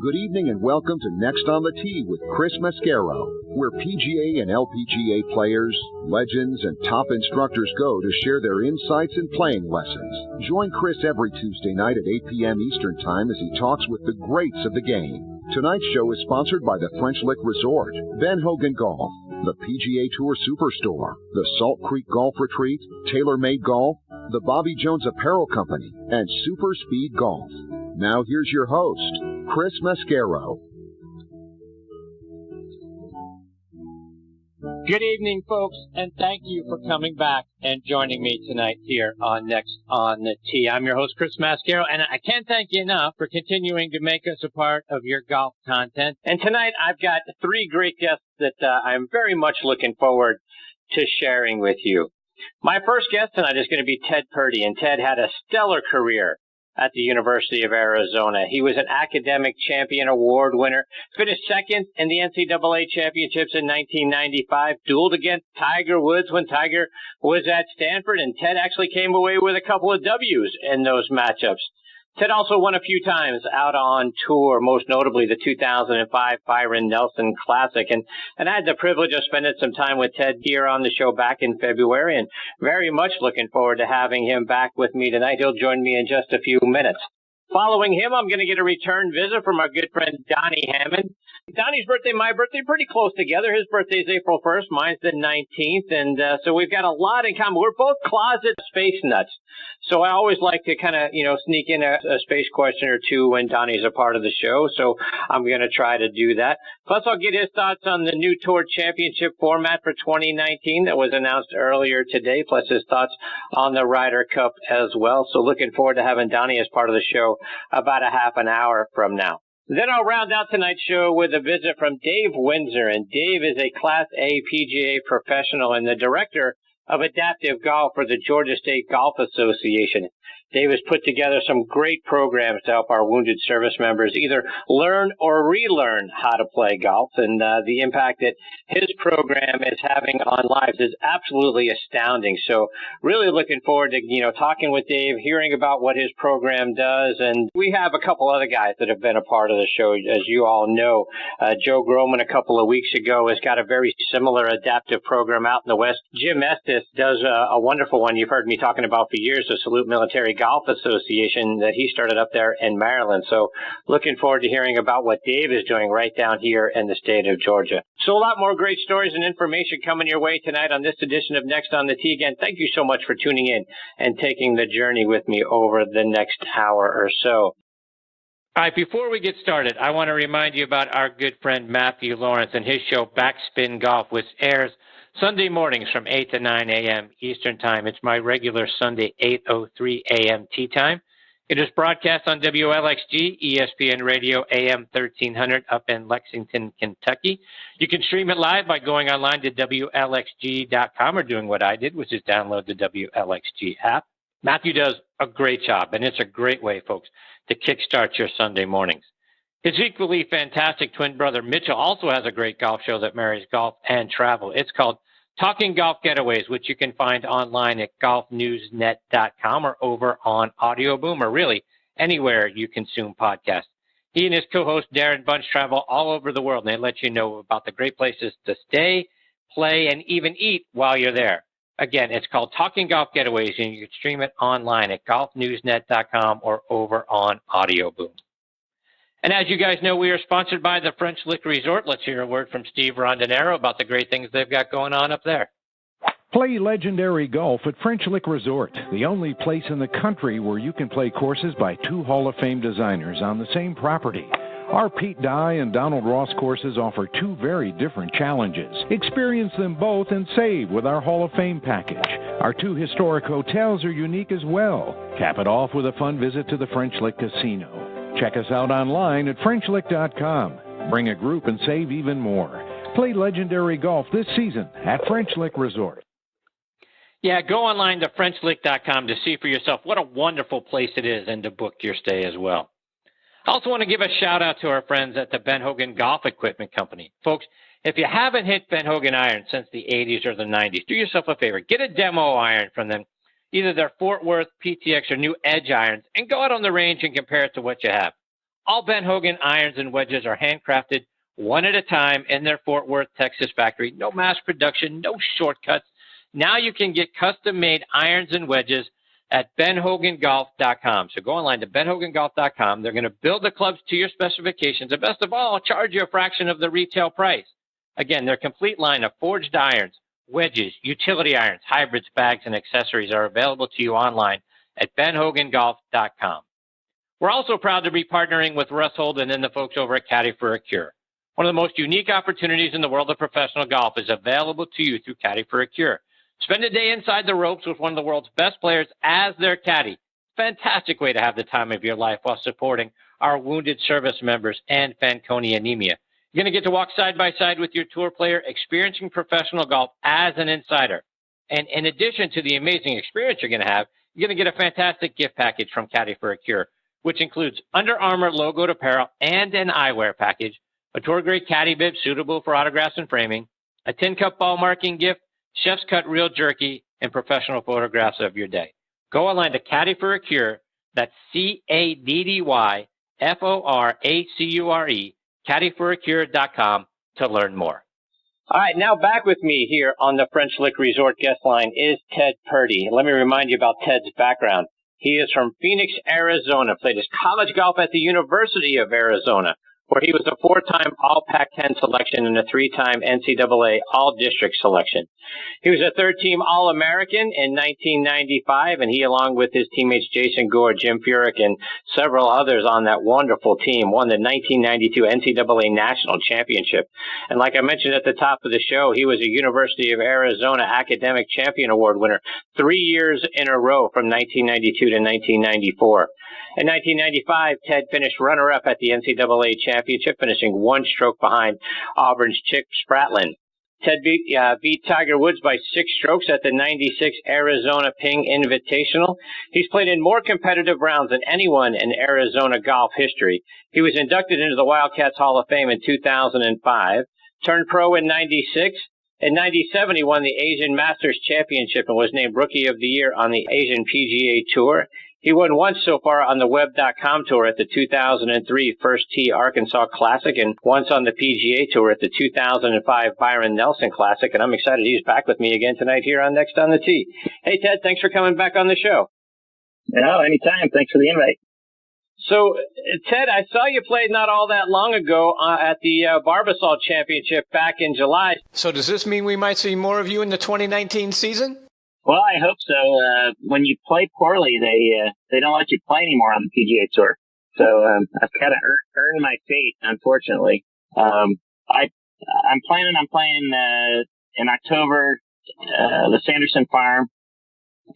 Good evening and welcome to Next on the Tee with Chris Mascaro, where PGA and LPGA players, legends, and top instructors go to share their insights and playing lessons. Join Chris every Tuesday night at 8 p.m. Eastern Time as he talks with the greats of the game. Tonight's show is sponsored by the French Lick Resort, Ben Hogan Golf, the PGA Tour Superstore, the Salt Creek Golf Retreat, TaylorMade Golf, the Bobby Jones Apparel Company, and Super Speed Golf. Now here's your host, Chris Mascaro. Good evening, folks, and thank you for coming back and joining me tonight here on Next on the Tee. I'm your host, Chris Mascaro, and I can't thank you enough for continuing to make us a part of your golf content. And tonight, I've got three great guests that I'm very much looking forward to sharing with you. My first guest tonight is going to be Ted Purdy, and Ted had a stellar career at the University of Arizona. He was an academic champion award winner, finished second in the NCAA championships in 1995, dueled against Tiger Woods when Tiger was at Stanford, and Ted actually came away with a couple of W's in those matchups. Ted also won a few times out on tour, most notably the 2005 Byron Nelson Classic. And I had the privilege of spending some time with Ted here on the show back in February, and very much looking forward to having him back with me tonight. He'll join me in just a few minutes. Following him, I'm going to get a return visit from our good friend Donnie Hammond. Donnie's birthday, my birthday, pretty close together. His birthday is April 1st, mine's the 19th, and so we've got a lot in common. We're both closet space nuts, so I always like to kind of, sneak in a space question or two when Donnie's a part of the show, so I'm going to try to do that. Plus, I'll get his thoughts on the new Tour Championship format for 2019 that was announced earlier today, plus his thoughts on the Ryder Cup as well. So looking forward to having Donnie as part of the show about a half an hour from now. Then I'll round out tonight's show with a visit from Dave Windsor, and Dave is a Class A PGA professional and the director of adaptive golf for the Georgia State Golf Association. Dave has put together some great programs to help our wounded service members either learn or relearn how to play golf, and the impact that his program is having on lives is absolutely astounding. So really looking forward to, talking with Dave, hearing about what his program does, and we have a couple other guys that have been a part of the show. As you all know, Joe Groman a couple of weeks ago has got a very similar adaptive program out in the West. Jim Estes does a wonderful one you've heard me talking about for years, the Salute Military Golf Association that he started up there in Maryland. So looking forward to hearing about what Dave is doing right down here in the state of Georgia. So a lot more great stories and information coming your way tonight on this edition of Next on the Tee. Again, thank you so much for tuning in and taking the journey with me over the next hour or so. All right, before we get started, I want to remind you about our good friend Matthew Lawrence and his show Backspin Golf, which airs Sunday mornings from 8 to 9 a.m. Eastern Time. It's my regular Sunday 8:03 a.m. tee time. It is broadcast on WLXG, ESPN Radio, AM 1300 up in Lexington, Kentucky. You can stream it live by going online to WLXG.com or doing what I did, which is download the WLXG app. Matthew does a great job, and it's a great way, folks, to kickstart your Sunday mornings. His equally fantastic twin brother, Mitchell, also has a great golf show that marries golf and travel. It's called Talking Golf Getaways, which you can find online at golfnewsnet.com or over on Audio Boom, or really anywhere you consume podcasts. He and his co-host Darren Bunch travel all over the world, and they let you know about the great places to stay, play, and even eat while you're there. Again, it's called Talking Golf Getaways, and you can stream it online at golfnewsnet.com or over on Audio Boom. And as you guys know, we are sponsored by the French Lick Resort. Let's hear a word from Steve Rondinero about the great things they've got going on up there. Play legendary golf at French Lick Resort, the only place in the country where you can play courses by two Hall of Fame designers on the same property. Our Pete Dye and Donald Ross courses offer two very different challenges. Experience them both and save with our Hall of Fame package. Our two historic hotels are unique as well. Cap it off with a fun visit to the French Lick Casino. Check us out online at FrenchLick.com. Bring a group and save even more. Play legendary golf this season at French Lick Resort. Yeah, go online to FrenchLick.com to see for yourself what a wonderful place it is and to book your stay as well. I also want to give a shout out to our friends at the Ben Hogan Golf Equipment Company. Folks, if you haven't hit Ben Hogan irons since the 80s or the 90s, do yourself a favor. Get a demo iron from them, either their Fort Worth, PTX, or new Edge irons, and go out on the range and compare it to what you have. All Ben Hogan irons and wedges are handcrafted one at a time in their Fort Worth, Texas factory. No mass production, no shortcuts. Now you can get custom-made irons and wedges at benhogangolf.com. So go online to benhogangolf.com. They're going to build the clubs to your specifications. And best of all, charge you a fraction of the retail price. Again, their complete line of forged irons, wedges, utility irons, hybrids, bags, and accessories are available to you online at benhogangolf.com. We're also proud to be partnering with Russ Holden and the folks over at Caddy for a Cure. One of the most unique opportunities in the world of professional golf is available to you through Caddy for a Cure. Spend a day inside the ropes with one of the world's best players as their caddy. Fantastic way to have the time of your life while supporting our wounded service members and Fanconi anemia. You're going to get to walk side by side with your tour player, experiencing professional golf as an insider. And in addition to the amazing experience you're going to have, you're going to get a fantastic gift package from Caddy for a Cure, which includes Under Armour logoed apparel and an eyewear package, a tour-grade caddy bib suitable for autographs and framing, a tin cup ball marking gift, chef's cut real jerky, and professional photographs of your day. Go online to Caddy for a Cure. That's CADDYFORACURE, caddyforacure.com to learn more. All right, now back with me here on the French Lick Resort guest line is Ted Purdy. Let me remind you about Ted's background. He is from Phoenix, Arizona, played his college golf at the University of Arizona, where he was a 4-time All-Pac-10 selection and a 3-time NCAA All-District selection. He was a 3rd-team All-American in 1995, and he, along with his teammates Jason Gore, Jim Furyk, and several others on that wonderful team, won the 1992 NCAA National Championship. And like I mentioned at the top of the show, he was a University of Arizona Academic Champion Award winner 3 years in a row from 1992 to 1994. In 1995, Ted finished runner-up at the NCAA Championship, finishing 1 stroke behind Auburn's Chip Spratlin. Ted beat Tiger Woods by 6 strokes at the 96 Arizona Ping Invitational. He's played in more competitive rounds than anyone in Arizona golf history. He was inducted into the Wildcats Hall of Fame in 2005, turned pro in 96. In 97, he won the Asian Masters Championship and was named Rookie of the Year on the Asian PGA Tour. He won once so far on the Web.com Tour at the 2003 First Tee Arkansas Classic and once on the PGA Tour at the 2005 Byron Nelson Classic. And I'm excited he's back with me again tonight here on Next on the Tee. Hey, Ted, thanks for coming back on the show. No, anytime. Thanks for the invite. So, Ted, I saw you played not all that long ago at the Barbasol Championship back in July. So does this mean we might see more of you in the 2019 season? Well, I hope so. When you play poorly, they don't let you play anymore on the PGA Tour. So I've kind of earned my fate, unfortunately. I'm planning on playing in October the Sanderson Farm,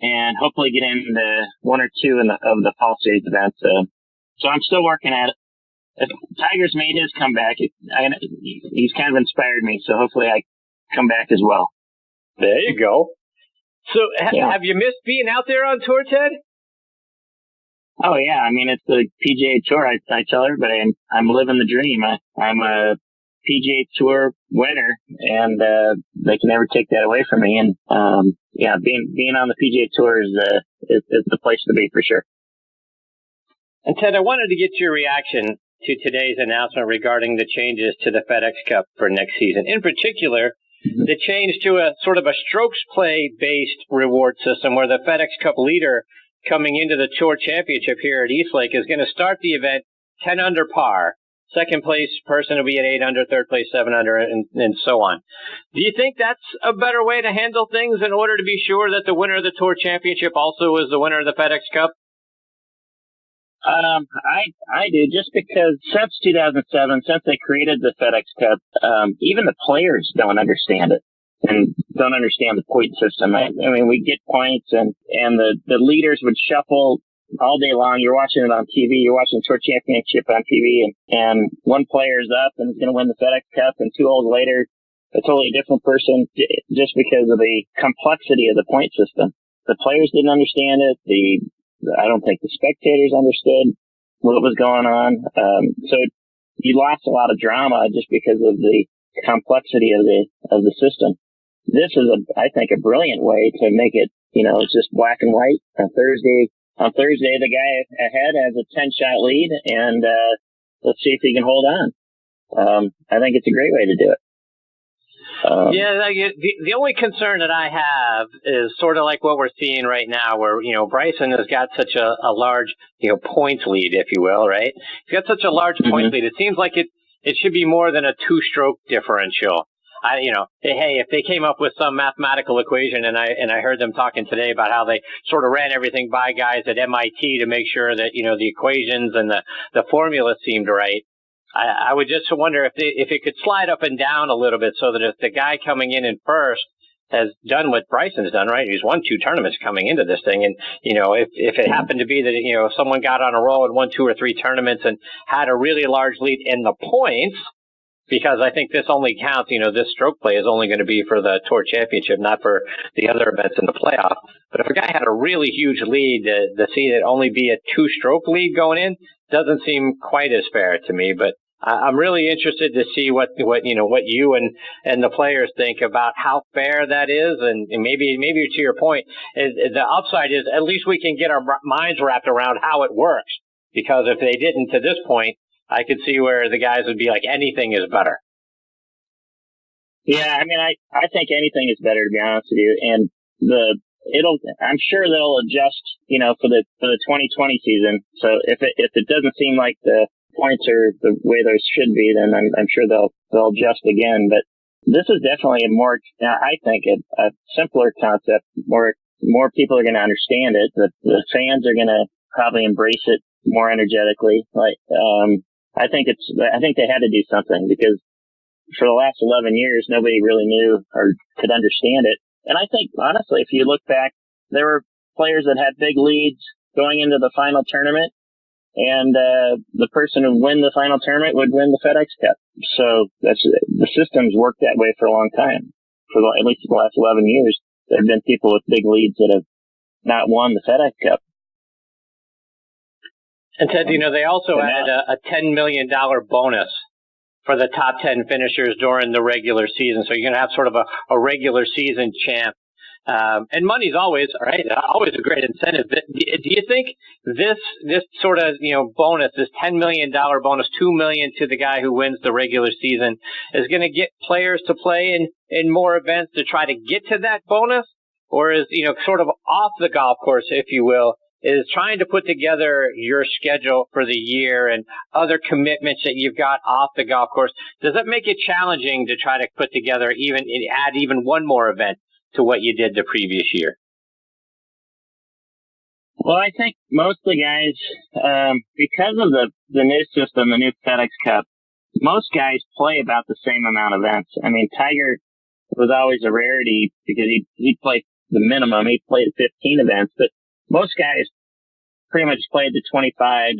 and hopefully get into 1 or 2 of the fall series events. So I'm still working at it. If Tiger's made his comeback, he's kind of inspired me. So hopefully I come back as well. There you go. So, have you missed being out there on tour, Ted? Oh, yeah. I mean, it's the PGA Tour. I tell everybody I'm living the dream. I'm a PGA Tour winner, and they can never take that away from me. And, being on the PGA Tour is the place to be for sure. And, Ted, I wanted to get your reaction to today's announcement regarding the changes to the FedEx Cup for next season. In particular, the change to a sort of a strokes play-based reward system where the FedEx Cup leader coming into the Tour Championship here at Eastlake is going to start the event 10 under par. Second place person will be at 8 under, third place 7 under, and so on. Do you think that's a better way to handle things in order to be sure that the winner of the Tour Championship also is the winner of the FedEx Cup? I do, just because since 2007, since they created the FedEx Cup, even the players don't understand it and don't understand the point system. I mean, we get points and the leaders would shuffle all day long. You're watching it on TV. You're watching the Tour Championship on TV and one player's up and is going to win the FedEx Cup, and 2 holes later, a totally different person, just because of the complexity of the point system. The players didn't understand it. I don't think the spectators understood what was going on. So you lost a lot of drama just because of the complexity of the system. This is I think a brilliant way to make it, it's just black and white. On Thursday, the guy ahead has a 10-shot lead, and let's see if he can hold on. I think it's a great way to do it. The only concern that I have is sort of like what we're seeing right now, where, Bryson has got such a large, points lead, if you will, right? He's got such a large points lead. It seems like it should be more than a 2-stroke differential. Hey, if they came up with some mathematical equation, and I heard them talking today about how they sort of ran everything by guys at MIT to make sure that, the equations and the formula seemed right. I would just wonder if it could slide up and down a little bit, so that if the guy coming in first has done what Bryson's done, right? He's won 2 tournaments coming into this thing. And, if it happened to be that, if someone got on a roll and won 2 or 3 tournaments and had a really large lead in the points, because I think this only counts, this stroke play is only going to be for the Tour Championship, not for the other events in the playoff. But if a guy had a really huge lead, to see it only be a 2-stroke lead going in doesn't seem quite as fair to me. But I'm really interested to see what you and the players think about how fair that is, and maybe to your point, the upside is at least we can get our minds wrapped around how it works. Because if they didn't to this point, I could see where the guys would be like, anything is better. Yeah, I mean, I think anything is better, to be honest with you. And I'm sure they'll adjust, for the 2020 season. So if it doesn't seem like the points are the way those should be, then I'm sure they'll adjust again. But this is definitely I think a simpler concept. More people are going to understand it. The fans are going to probably embrace it more energetically. I think they had to do something, because for the last 11 years, nobody really knew or could understand it. And I think, honestly, if you look back, there were players that had big leads going into the final tournament, and the person who win the final tournament would win the FedEx Cup. So the system's worked that way for a long time. At least the last 11 years, there have been people with big leads that have not won the FedEx Cup. And Ted, they also added a $10 million bonus for the top 10 finishers during the regular season. So you're going to have sort of a regular season champ. And money's always a great incentive. Do you think this sort of, bonus, this $10 million bonus, $2 million to the guy who wins the regular season, is going to get players to play in more events to try to get to that bonus? Or is, sort of off the golf course, if you will, is trying to put together your schedule for the year and other commitments that you've got off the golf course? Does that make it challenging to try to put together add even one more event to what you did the previous year? Well, I think most of the guys, because of the new system, the new FedEx Cup, most guys play about the same amount of events. I mean, Tiger was always a rarity because he played the minimum. He played 15 events, but most guys pretty much played the 25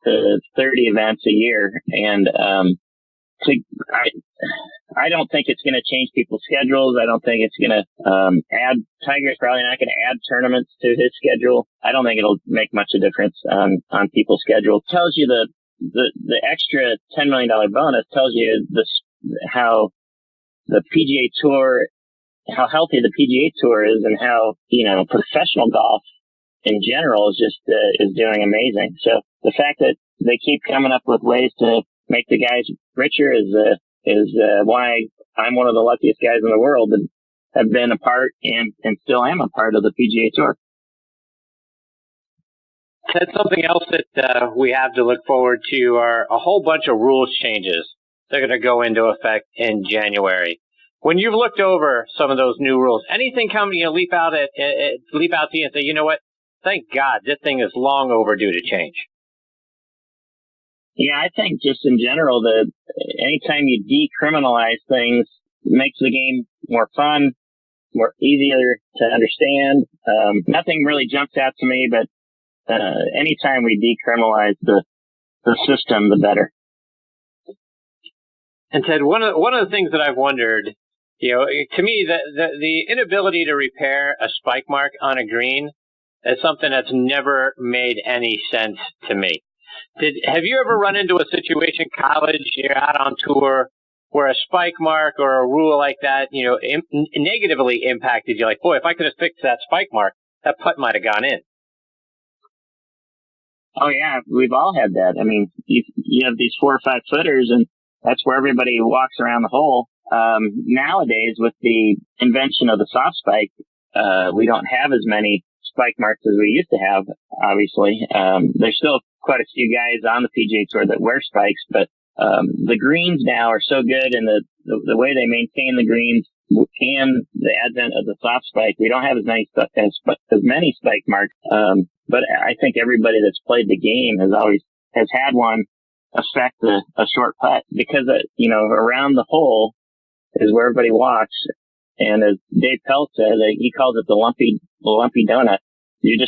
to 30 events a year. And I don't think it's going to change people's schedules. I don't think it's going to Tiger's probably not going to add tournaments to his schedule. I don't think it'll make much of a difference on people's schedule. It tells you the extra $10 million bonus tells you how the PGA Tour, how healthy the PGA Tour is, and how, professional golf in general is doing amazing. So the fact that they keep coming up with ways to make the guys richer is why I'm one of the luckiest guys in the world and have been a part and still am a part of the PGA Tour. That's something else that we have to look forward to are a whole bunch of rules changes that are going to go into effect in January. When you've looked over some of those new rules, anything leap out to you and say, you know what? Thank God this thing is long overdue to change. Yeah, I think just in general, anytime you decriminalize things, it makes the game more fun, more easier to understand. Nothing really jumps out to me, but anytime we decriminalize the system, the better. And Ted, one of the things that I've wondered, to me, the inability to repair a spike mark on a green is something that's never made any sense to me. Have you ever run into a situation, college, you're out on tour, where a spike mark or a rule like that, negatively impacted you? Like, boy, if I could have fixed that spike mark, that putt might have gone in. Oh yeah, we've all had that. I mean, you have these 4 or 5 footers, and that's where everybody walks around the hole. Nowadays, with the invention of the soft spike, we don't have as many spike marks as we used to have. Obviously, there's still quite a few guys on the PGA Tour that wear spikes, but the greens now are so good, and the way they maintain the greens and the advent of the soft spike, we don't have as many spike marks. But I think everybody that's played the game has had one affect a short putt, because around the hole is where everybody walks, and as Dave Pelt said, he calls it the lumpy donut. You're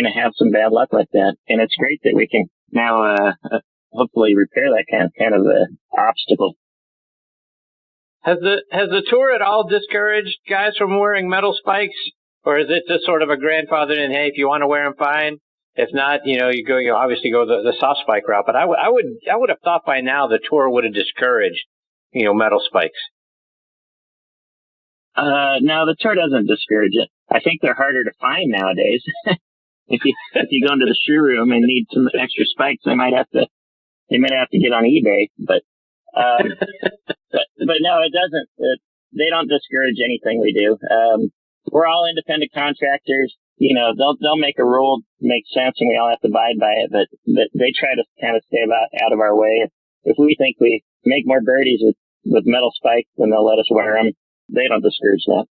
gonna have some bad luck like that, and it's great that we can now hopefully repair that kind of obstacle. Has the tour at all discouraged guys from wearing metal spikes, or is it just sort of a grandfathered in? Hey, if you want to wear them, fine. If not, you obviously go the soft spike route. But I would have thought by now the tour would have discouraged metal spikes. No, the tour doesn't discourage it. I think they're harder to find nowadays. If you go into the shoe room and need some extra spikes, they might have to get on eBay. But no, it doesn't. They don't discourage anything we do. We're all independent contractors. They'll make a rule make sense, and we all have to abide by it. But they try to kind of stay out of our way. If we think we make more birdies with metal spikes, then they'll let us wear them. They don't discourage that.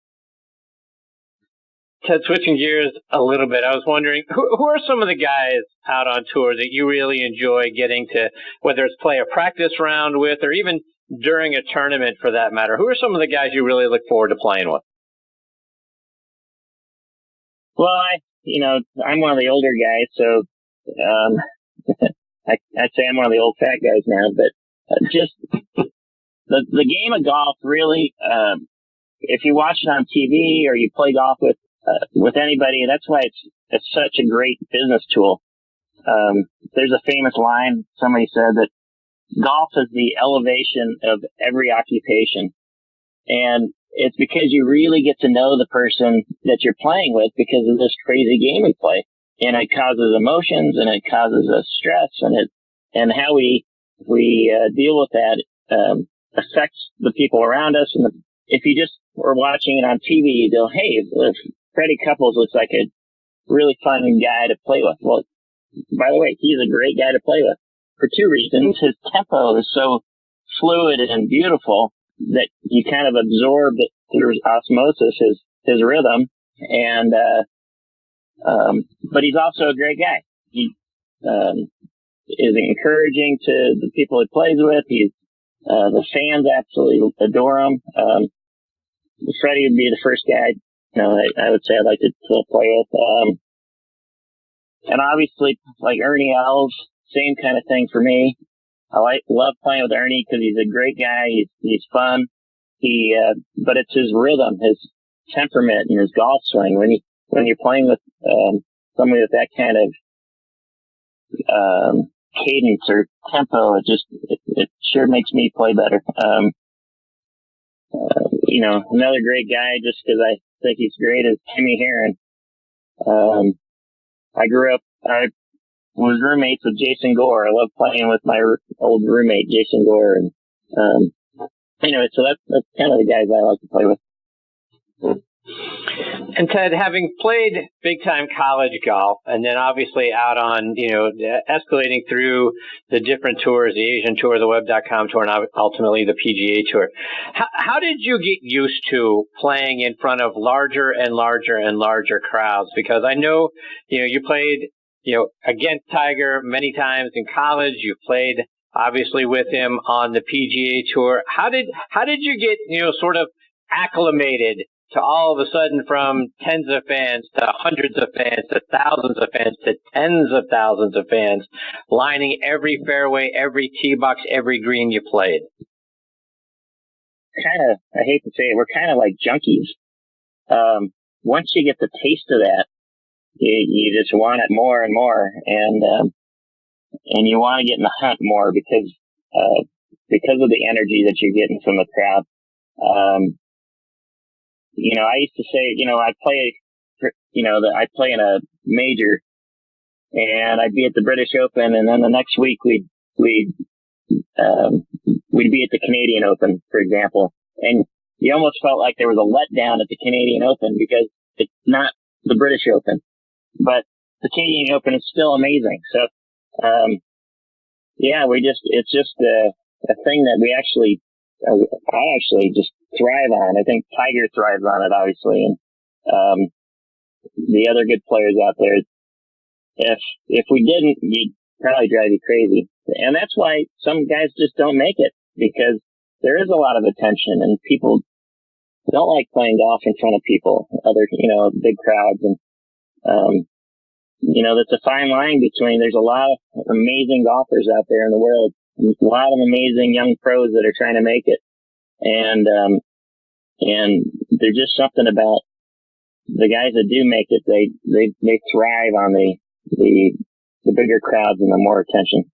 Ted, switching gears a little bit, I was wondering, who are some of the guys out on tour that you really enjoy getting to, whether it's play a practice round with or even during a tournament for that matter? Who are some of the guys you really look forward to playing with? Well, I'm one of the older guys, so I'd say I'm one of the old fat guys now, but just the game of golf really, if you watch it on TV or you play golf with anybody, that's why it's such a great business tool. There's a famous line, somebody said that golf is the elevation of every occupation. And it's because you really get to know the person that you're playing with because of this crazy game we play. And it causes emotions, and it causes us stress, and how we deal with that affects the people around us. And if you just were watching it on TV, you go, hey, Freddie Couples looks like a really fun guy to play with. Well, by the way, he's a great guy to play with for 2 reasons. His tempo is so fluid and beautiful that you kind of absorb it through osmosis, his rhythm. And, but he's also a great guy. He, is encouraging to the people he plays with. The fans absolutely adore him. Freddie would be the first guy, I would say I'd like to play with. And obviously, like Ernie Els, same kind of thing for me. Love playing with Ernie because he's a great guy. He's fun. But it's his rhythm, his temperament, and his golf swing. When you're playing with somebody with that kind of cadence or tempo, it sure makes me play better. Another great guy, just because I think he's great, is Timmy Heron. I was roommates with Jason Gore. I love playing with my old roommate, Jason Gore. And, so that's kind of the guys I like to play with. And Ted, having played big time college golf and then obviously out on, escalating through the different tours, the Asian Tour, the Web.com Tour, and ultimately the PGA Tour, how did you get used to playing in front of larger and larger and larger crowds? Because I know, you played, against Tiger many times in college. You played obviously with him on the PGA Tour. How did you get, sort of acclimated to all of a sudden from tens of fans to hundreds of fans to thousands of fans to tens of thousands of fans lining every fairway, every tee box, every green you played? I hate to say it, we're kind of like junkies. Once you get the taste of that, you just want it more and more, and you want to get in the hunt more because of the energy that you're getting from the crowd. I used to say, I play in a major and I'd be at the British Open, and then the next week we'd be at the Canadian Open, for example. And you almost felt like there was a letdown at the Canadian Open because it's not the British Open, but the Canadian Open is still amazing. So, it's just a thing that I actually just thrive on. I think Tiger thrives on it, obviously, and the other good players out there. If we didn't, you'd probably drive you crazy. And that's why some guys just don't make it, because there is a lot of attention and people don't like playing golf in front of people, big crowds. And, that's a fine line between, there's a lot of amazing golfers out there in the world, a lot of amazing young pros that are trying to make it. And there's just something about the guys that do make it. They thrive on the bigger crowds and the more attention.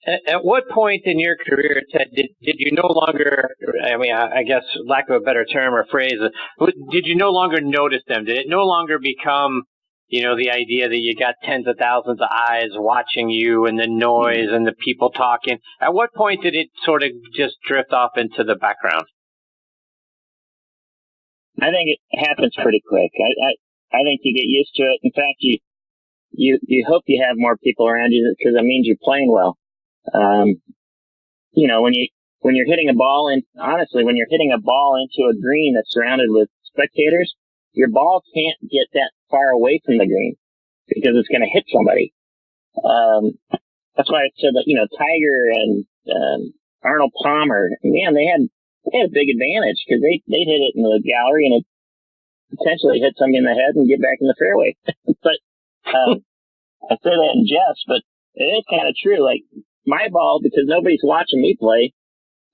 At what point in your career, Ted, did you no longer, I guess, lack of a better term or phrase, did you no longer notice them? Did it no longer become, the idea that you got tens of thousands of eyes watching you and the noise and the people talking? At what point did it sort of just drift off into the background? I think it happens pretty quick. I think you get used to it. In fact, you hope you have more people around you because that means you're playing well. When you're hitting a ball when you're hitting a ball into a green that's surrounded with spectators, your ball can't get that far away from the green because it's going to hit somebody. That's why I said that, Tiger and, Arnold Palmer, man, they had a big advantage because they hit it in the gallery and it potentially hit somebody in the head and get back in the fairway. But, I say that in jest, but it is kind of true. Like, my ball, because nobody's watching me play,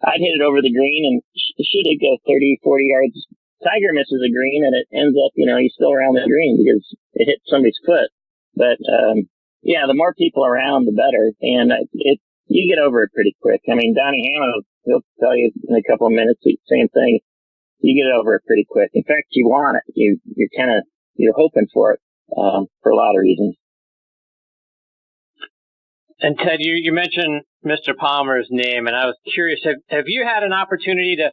I'd hit it over the green and should it go 30, 40 yards. Tiger misses a green and it ends up, he's still around the green because it hit somebody's foot. But, the more people around, the better. And you get over it pretty quick. I mean, Donnie Hammond, he'll tell you in a couple of minutes, the same thing. You get over it pretty quick. In fact, you want it. You're hoping for it, for a lot of reasons. And Ted, you mentioned Mr. Palmer's name, and I was curious, have you had an opportunity to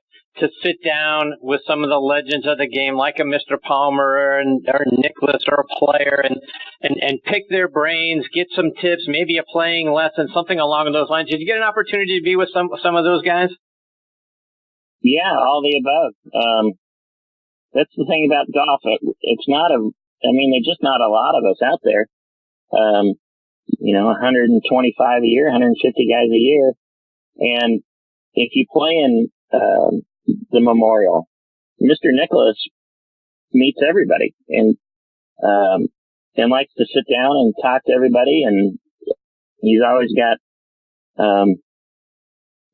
sit down with some of the legends of the game, like a Mr. Palmer or Nicklaus or a player, and pick their brains, get some tips, maybe a playing lesson, something along those lines? Did you get an opportunity to be with some of those guys? Yeah, all the above. That's the thing about golf. It's not there's just not a lot of us out there. 125 a year, 150 guys a year. And if you play in the Memorial, Mr. Nicklaus meets everybody and likes to sit down and talk to everybody. And he's always got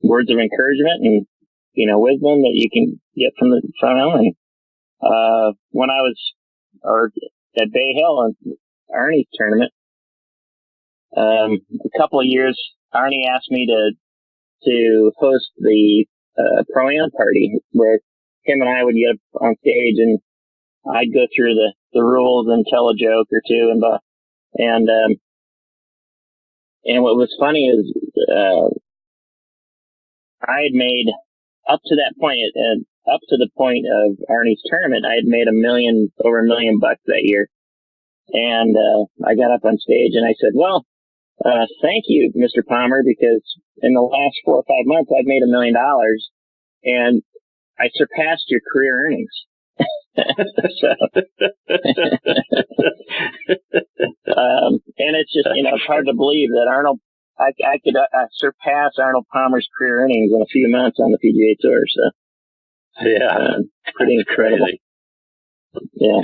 words of encouragement and, wisdom that you can get from him. And when I was at Bay Hill in Arnie's tournament, a couple of years, Arnie asked me to host the Pro-Am party where him and I would get up on stage and I'd go through the rules and tell a joke or two and what was funny is I had made up to that point and up to the point of Arnie's tournament, I had made over $1 million that year. And I got up on stage and I said, well, thank you, Mr. Palmer, because in the last 4 or 5 months, I've made $1 million and I surpassed your career earnings. And it's just, it's hard to believe that I could surpass Arnold Palmer's career earnings in a few months on the PGA Tour. So, yeah, pretty incredible. Crazy. Yeah.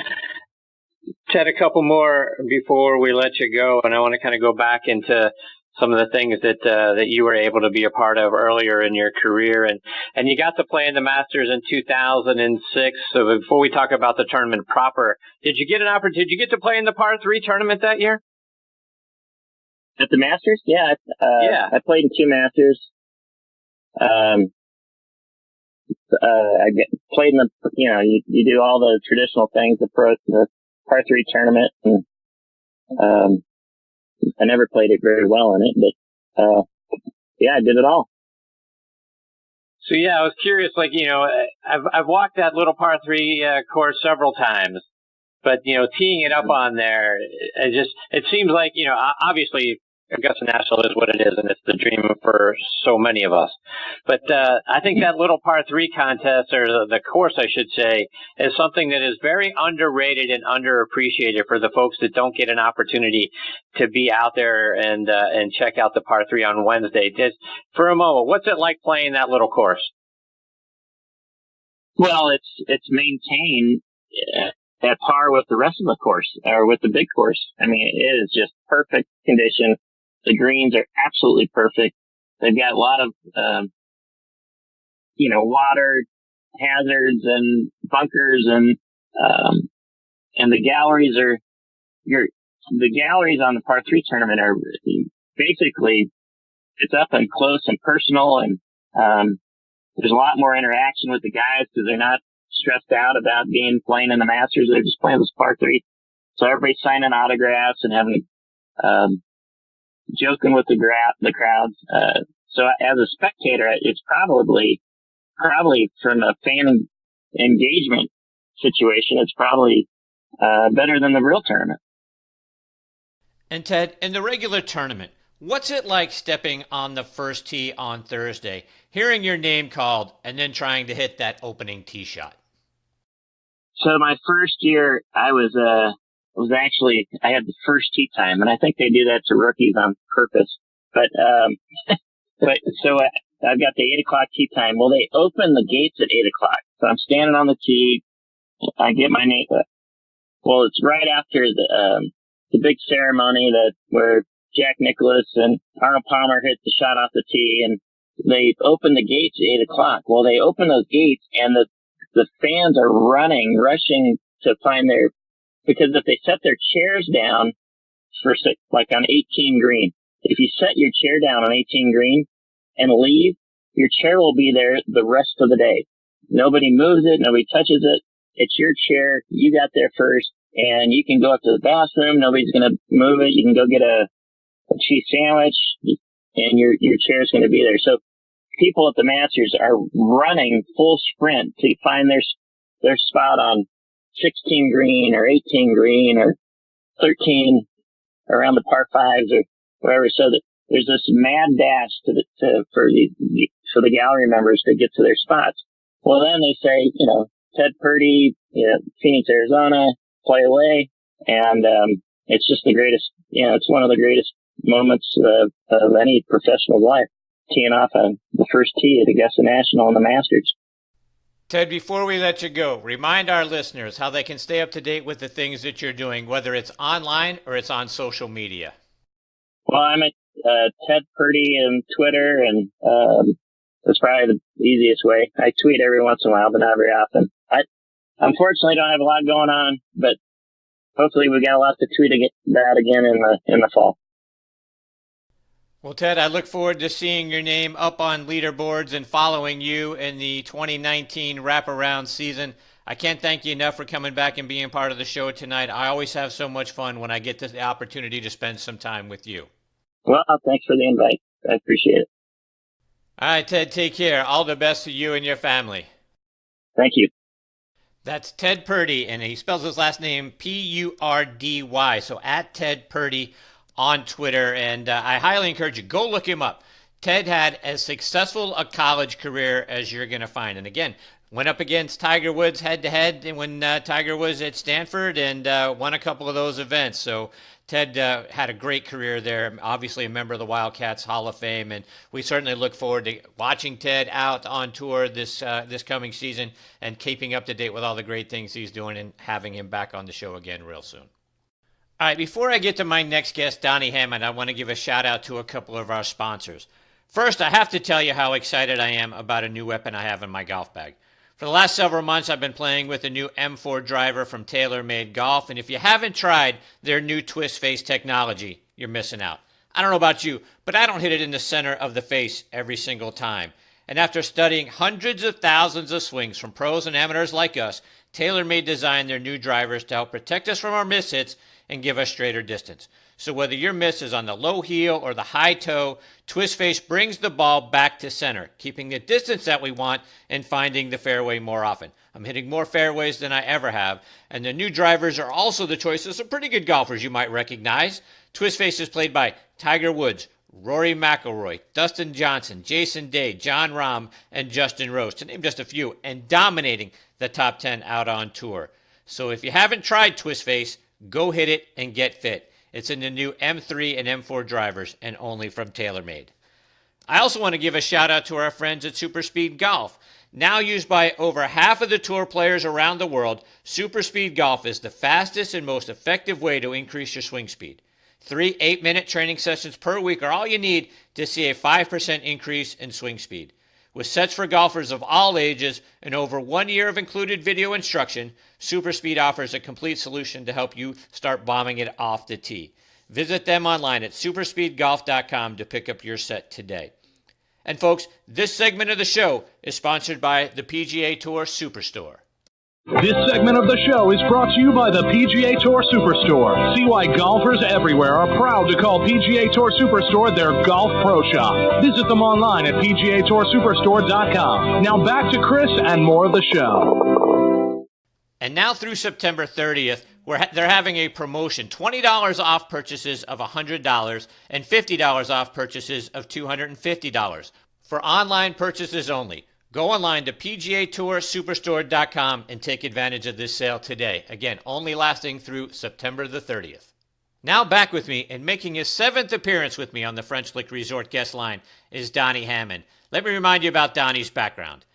Ted, a couple more before we let you go, and I want to kind of go back into some of the things that you were able to be a part of earlier in your career, and you got to play in the Masters in 2006. So before we talk about the tournament proper, did you get to play in the par 3 tournament that year? At the Masters? Yeah. I played in 2 Masters. I played in the, you do all the traditional things, the par 3 tournament, and I never played it very well in it, but yeah, I did it all. So yeah, I was curious. Like, I've walked that little par 3 course several times, but teeing it up on there, it seems like obviously Augusta National is what it is, and it's the dream for so many of us. But I think that little par 3 contest, or the course, I should say, is something that is very underrated and underappreciated for the folks that don't get an opportunity to be out there and check out the par 3 on Wednesday. Just for a moment, what's it like playing that little course? Well, it's maintained at par with the rest of the course, or with the big course. I mean, it is just perfect condition. The greens are absolutely perfect. They've got a lot of, water hazards and bunkers, and the galleries on the par 3 tournament are basically, it's up and close and personal, and there's a lot more interaction with the guys because they're not stressed out about playing in the Masters. They're just playing this par 3. So everybody's signing autographs and having, joking with the crowds. So as a spectator, it's probably from a fan engagement situation, it's probably better than the real tournament. And Ted, in the regular tournament, what's it like stepping on the first tee on Thursday, hearing your name called, and then trying to hit that opening tee shot? So my first year, I had the first tee time, and I think they do that to rookies on purpose. But I've got the 8 o'clock tee time. Well, they open the gates at 8 o'clock. So I'm standing on the tee. I get my name. Well, it's right after the big ceremony where Jack Nicklaus and Arnold Palmer hit the shot off the tee, and they open the gates at 8 o'clock. Well, they open those gates, and the fans are rushing to find because if they set their chairs down like on 18 green, if you set your chair down on 18 green and leave, your chair will be there the rest of the day. Nobody moves it. Nobody touches it. It's your chair. You got there first, and you can go up to the bathroom. Nobody's going to move it. You can go get a cheese sandwich, and your chair's going to be there. So people at the Masters are running full sprint to find their spot on 16 green or 18 green or 13 around the par 5s or whatever. So that there's this mad dash for the gallery members to get to their spots. Well, then they say, Ted Purdy, Phoenix, Arizona, play away. And, it's just the greatest, it's one of the greatest moments of any professional life, teeing off on the first tee at Augusta National and the Masters. Ted, before we let you go, remind our listeners how they can stay up to date with the things that you're doing, whether it's online or it's on social media. Well, I'm at Ted Purdy on Twitter, and that's probably the easiest way. I tweet every once in a while, but not very often. I unfortunately don't have a lot going on, but hopefully we got a lot to tweet about again in the fall. Well, Ted, I look forward to seeing your name up on leaderboards and following you in the 2019 wraparound season. I can't thank you enough for coming back and being part of the show tonight. I always have so much fun when I get the opportunity to spend some time with you. Well, thanks for the invite. I appreciate it. All right, Ted, take care. All the best to you and your family. Thank you. That's Ted Purdy, and he spells his last name Purdy. So at Ted Purdy on Twitter, and I highly encourage you, go look him up. Ted had as successful a college career as you're going to find. And again, went up against Tiger Woods head-to-head when Tiger was at Stanford and won a couple of those events. So Ted had a great career there, obviously a member of the Wildcats Hall of Fame, and we certainly look forward to watching Ted out on tour this coming season and keeping up to date with all the great things he's doing and having him back on the show again real soon. All right, before I get to my next guest, Donnie Hammond, I want to give a shout-out to a couple of our sponsors. First, I have to tell you how excited I am about a new weapon I have in my golf bag. For the last several months, I've been playing with a new M4 driver from TaylorMade Golf, and if you haven't tried their new twist face technology, you're missing out. I don't know about you, but I don't hit it in the center of the face every single time. And after studying hundreds of thousands of swings from pros and amateurs like us, TaylorMade designed their new drivers to help protect us from our mishits and give us straighter distance. So whether your miss is on the low heel or the high toe, Twist Face brings the ball back to center, keeping the distance that we want and finding the fairway more often. I'm hitting more fairways than I ever have, and the new drivers are also the choice of some pretty good golfers you might recognize. Twist Face is played by Tiger Woods, Rory McIlroy, Dustin Johnson, Jason Day, Jon Rahm, and Justin Rose, to name just a few, and dominating the top 10 out on tour. So if you haven't tried Twist Face, go hit it and get fit. It's in the new M3 and M4 drivers and only from TaylorMade. I also want to give a shout out to our friends at Super Speed Golf. Now used by over half of the tour players around the world, Super Speed Golf is the fastest and most effective way to increase your swing speed. 3 8-minute training sessions per week are all you need to see a 5% increase in swing speed. With sets for golfers of all ages and over 1 year of included video instruction, Super Speed offers a complete solution to help you start bombing it off the tee. Visit them online at superspeedgolf.com to pick up your set today. And folks, this segment of the show is sponsored by the PGA Tour Superstore. This segment of the show is brought to you by the PGA Tour Superstore. See why golfers everywhere are proud to call PGA Tour Superstore their golf pro shop. Visit them online at PGATourSuperstore.com. Now back to Chris and more of the show. And now through September 30th, they're having a promotion, $20 off purchases of $100 and $50 off purchases of $250 for online purchases only. Go online to PGATourSuperstore.com and take advantage of this sale today. Again, only lasting through September the 30th. Now back with me and making his 7th appearance with me on the French Lick Resort guest line is Donnie Hammond. Let me remind you about Donnie's background.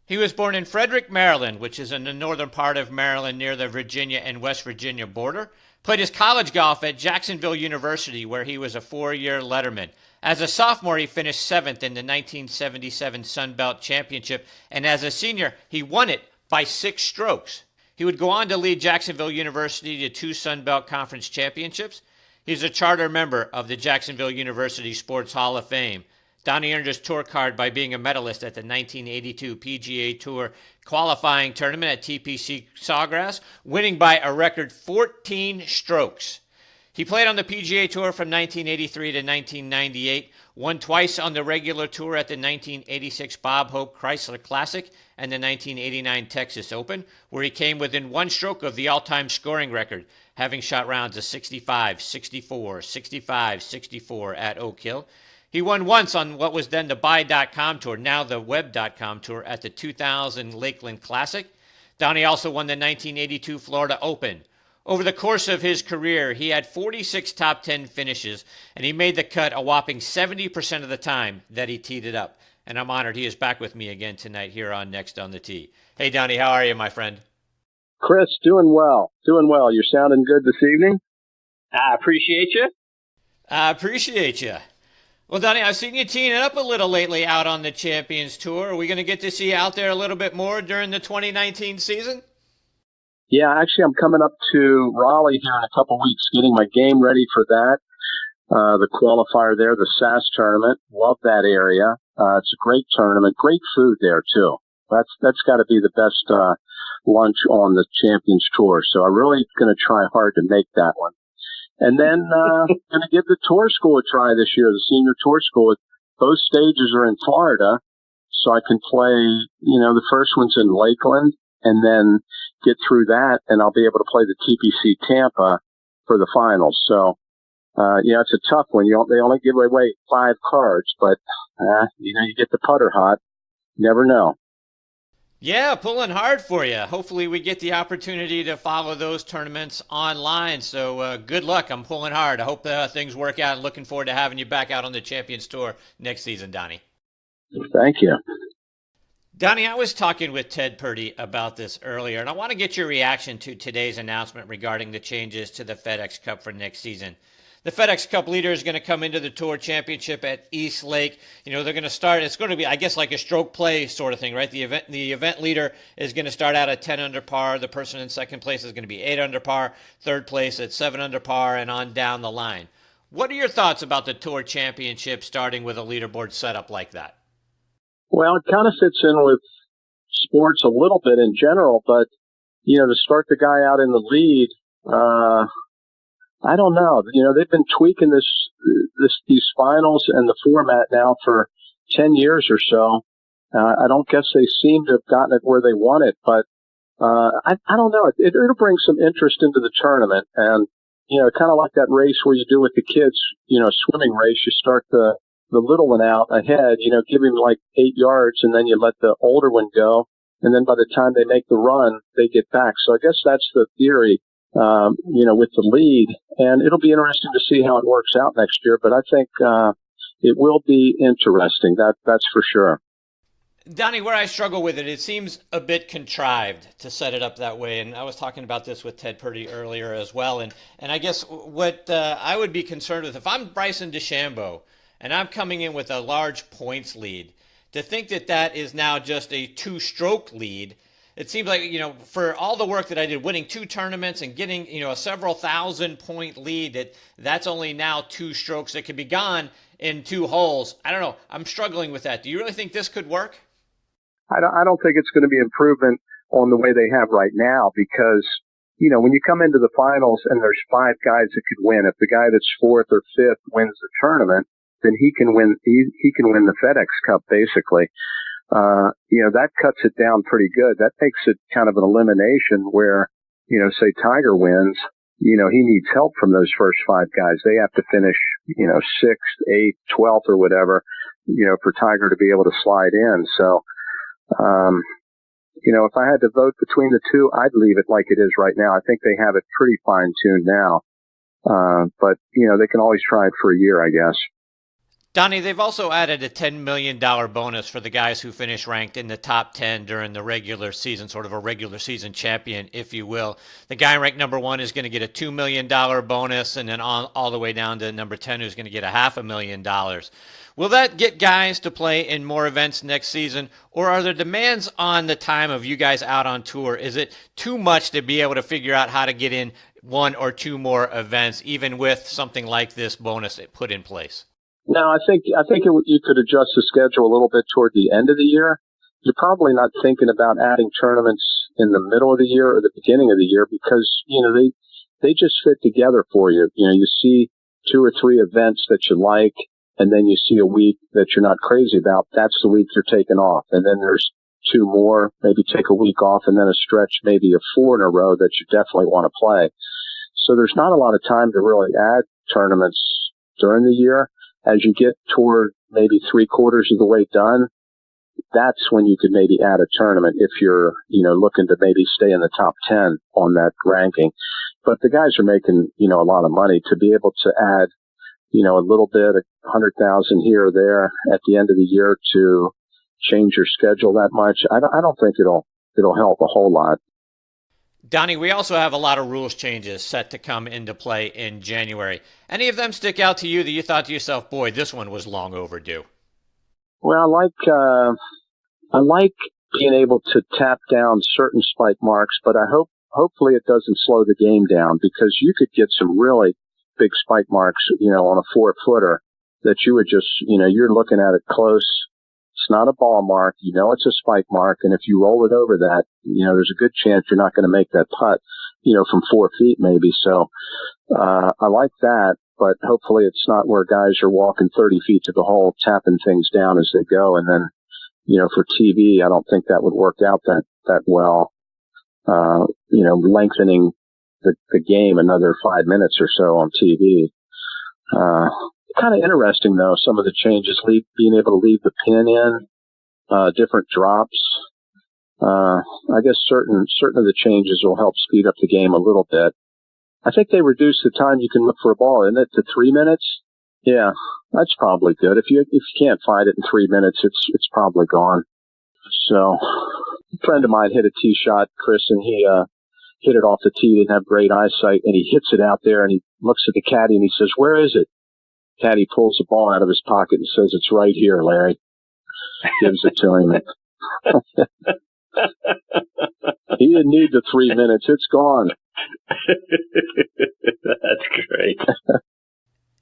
He was born in Frederick, Maryland, which is in the northern part of Maryland near the Virginia and West Virginia border. Played his college golf at Jacksonville University, where he was a 4-year letterman. As a sophomore, he finished 7th in the 1977 Sun Belt Championship, and as a senior, he won it by 6 strokes. He would go on to lead Jacksonville University to 2 Sun Belt Conference championships. He's a charter member of the Jacksonville University Sports Hall of Fame. Donnie earned his tour card by being a medalist at the 1982 PGA Tour qualifying tournament at TPC Sawgrass, winning by a record 14 strokes. He played on the PGA Tour from 1983 to 1998, won twice on the regular tour at the 1986 Bob Hope Chrysler Classic and the 1989 Texas Open, where he came within 1 stroke of the all-time scoring record, having shot rounds of 65, 64, 65, 64 at Oak Hill. He won once on what was then the Buy.com Tour, now the Web.com Tour, at the 2000 Lakeland Classic. Donnie also won the 1982 Florida Open. Over the course of his career, he had 46 top 10 finishes, and he made the cut a whopping 70% of the time that he teed it up. And I'm honored he is back with me again tonight here on Next on the Tee. Hey, Donnie, how are you, my friend? Chris, doing well. Doing well. You're sounding good this evening. I appreciate you. I appreciate you. Well, Donnie, I've seen you teeing it up a little lately out on the Champions Tour. Are we going to get to see you out there a little bit more during the 2019 season? Yeah, actually, I'm coming up to Raleigh here in a couple weeks, getting my game ready for that. The qualifier there, the SAS tournament. Love that area. It's a great tournament. Great food there, too. That's got to be the best lunch on the Champions Tour. So I'm really going to try hard to make that one. And then going to give the tour school a try this year, the senior tour school. Both stages are in Florida, so I can play, the first one's in Lakeland, and then get through that, and I'll be able to play the TPC Tampa for the finals. So, it's a tough one. They only give away 5 cards, but, you get the putter hot. You never know. Yeah, pulling hard for you. Hopefully we get the opportunity to follow those tournaments online. So good luck. I'm pulling hard. I hope things work out, and looking forward to having you back out on the Champions Tour next season, Donnie. Thank you. Donnie, I was talking with Ted Purdy about this earlier, and I want to get your reaction to today's announcement regarding the changes to the FedEx Cup for next season. The FedEx Cup leader is going to come into the Tour Championship at East Lake. They're going to start, it's going to be, I guess, like a stroke play sort of thing, right? The event leader is going to start out at 10 under par. The person in second place is going to be 8 under par. Third place at 7 under par, and on down the line. What are your thoughts about the Tour Championship starting with a leaderboard setup like that? Well, it kind of fits in with sports a little bit in general, but, to start the guy out in the lead, I don't know. They've been tweaking these finals and the format now for 10 years or so. I don't guess they seem to have gotten it where they want it, but I don't know. It'll bring some interest into the tournament, and kind of like that race where you do with the kids, swimming race. You start the little one out ahead, give him like 8 yards, and then you let the older one go, and then by the time they make the run, they get back. So I guess that's the theory, with the lead, and it'll be interesting to see how it works out next year. But I think it will be interesting. That's for sure. Donnie, where I struggle with it, it seems a bit contrived to set it up that way. And I was talking about this with Ted Purdy earlier as well. And I guess what I would be concerned with, if I'm Bryson DeChambeau and I'm coming in with a large points lead, to think that is now just a 2-stroke lead. It seems like, for all the work that I did, winning 2 tournaments and getting, a several 1,000-point lead, that's only now 2 strokes that could be gone in 2 holes. I don't know. I'm struggling with that. Do you really think this could work? I don't think it's going to be improvement on the way they have right now because, when you come into the finals and there's 5 guys that could win, if the guy that's 4th or 5th wins the tournament, then he can win the FedEx Cup basically. That cuts it down pretty good. That makes it kind of an elimination where, say Tiger wins, he needs help from those first 5 guys. They have to finish, 6th, 8th, 12th or whatever, for Tiger to be able to slide in. So, if I had to vote between the two, I'd leave it like it is right now. I think they have it pretty fine-tuned now. But they can always try it for a year, I guess. Donnie, they've also added a $10 million bonus for the guys who finish ranked in the top 10 during the regular season, sort of a regular season champion, if you will. The guy ranked number 1 is going to get a $2 million bonus, and then all the way down to number 10 who's going to get a $500,000. Will that get guys to play in more events next season, or are there demands on the time of you guys out on tour? Is it too much to be able to figure out how to get in 1 or 2 more events, even with something like this bonus put in place? No, I think you could adjust the schedule a little bit toward the end of the year. You're probably not thinking about adding tournaments in the middle of the year or the beginning of the year because, they just fit together for you. You see 2 or 3 events that you like, and then you see a week that you're not crazy about. That's the week you're taking off. And then there's 2 more, maybe take a week off, and then a stretch, maybe of 4 in a row that you definitely want to play. So there's not a lot of time to really add tournaments during the year. As you get toward maybe 3/4 of the way done, that's when you could maybe add a tournament if you're, looking to maybe stay in the top 10 on that ranking. But the guys are making, a lot of money to be able to add, a little bit, 100,000 here or there at the end of the year to change your schedule that much. I don't think it'll help a whole lot. Donnie, we also have a lot of rules changes set to come into play in January. Any of them stick out to you that you thought to yourself, boy, this one was long overdue? Well, I like being able to tap down certain spike marks, but hopefully it doesn't slow the game down because you could get some really big spike marks, on a 4-footer that you would just, you're looking at it close. It's not a ball mark. It's a spike mark. And if you roll it over that, there's a good chance you're not going to make that putt, from 4 feet maybe. So, I like that, but hopefully it's not where guys are walking 30 feet to the hole, tapping things down as they go. And then, for TV, I don't think that would work out that well. Lengthening the game another 5 minutes or so on TV. Kind of interesting though, some of the changes, being able to leave the pin in, different drops. I guess certain of the changes will help speed up the game a little bit. I think they reduced the time you can look for a ball, isn't it, to 3 minutes? Yeah, that's probably good. If you can't find it in 3 minutes, it's probably gone. So, a friend of mine hit a tee shot, Chris, and he hit it off the tee. Didn't have great eyesight, and he hits it out there, and he looks at the caddy and he says, "Where is it?" Caddy pulls the ball out of his pocket and says, "It's right here, Larry." Gives it to him. He didn't need the 3 minutes. It's gone. That's great.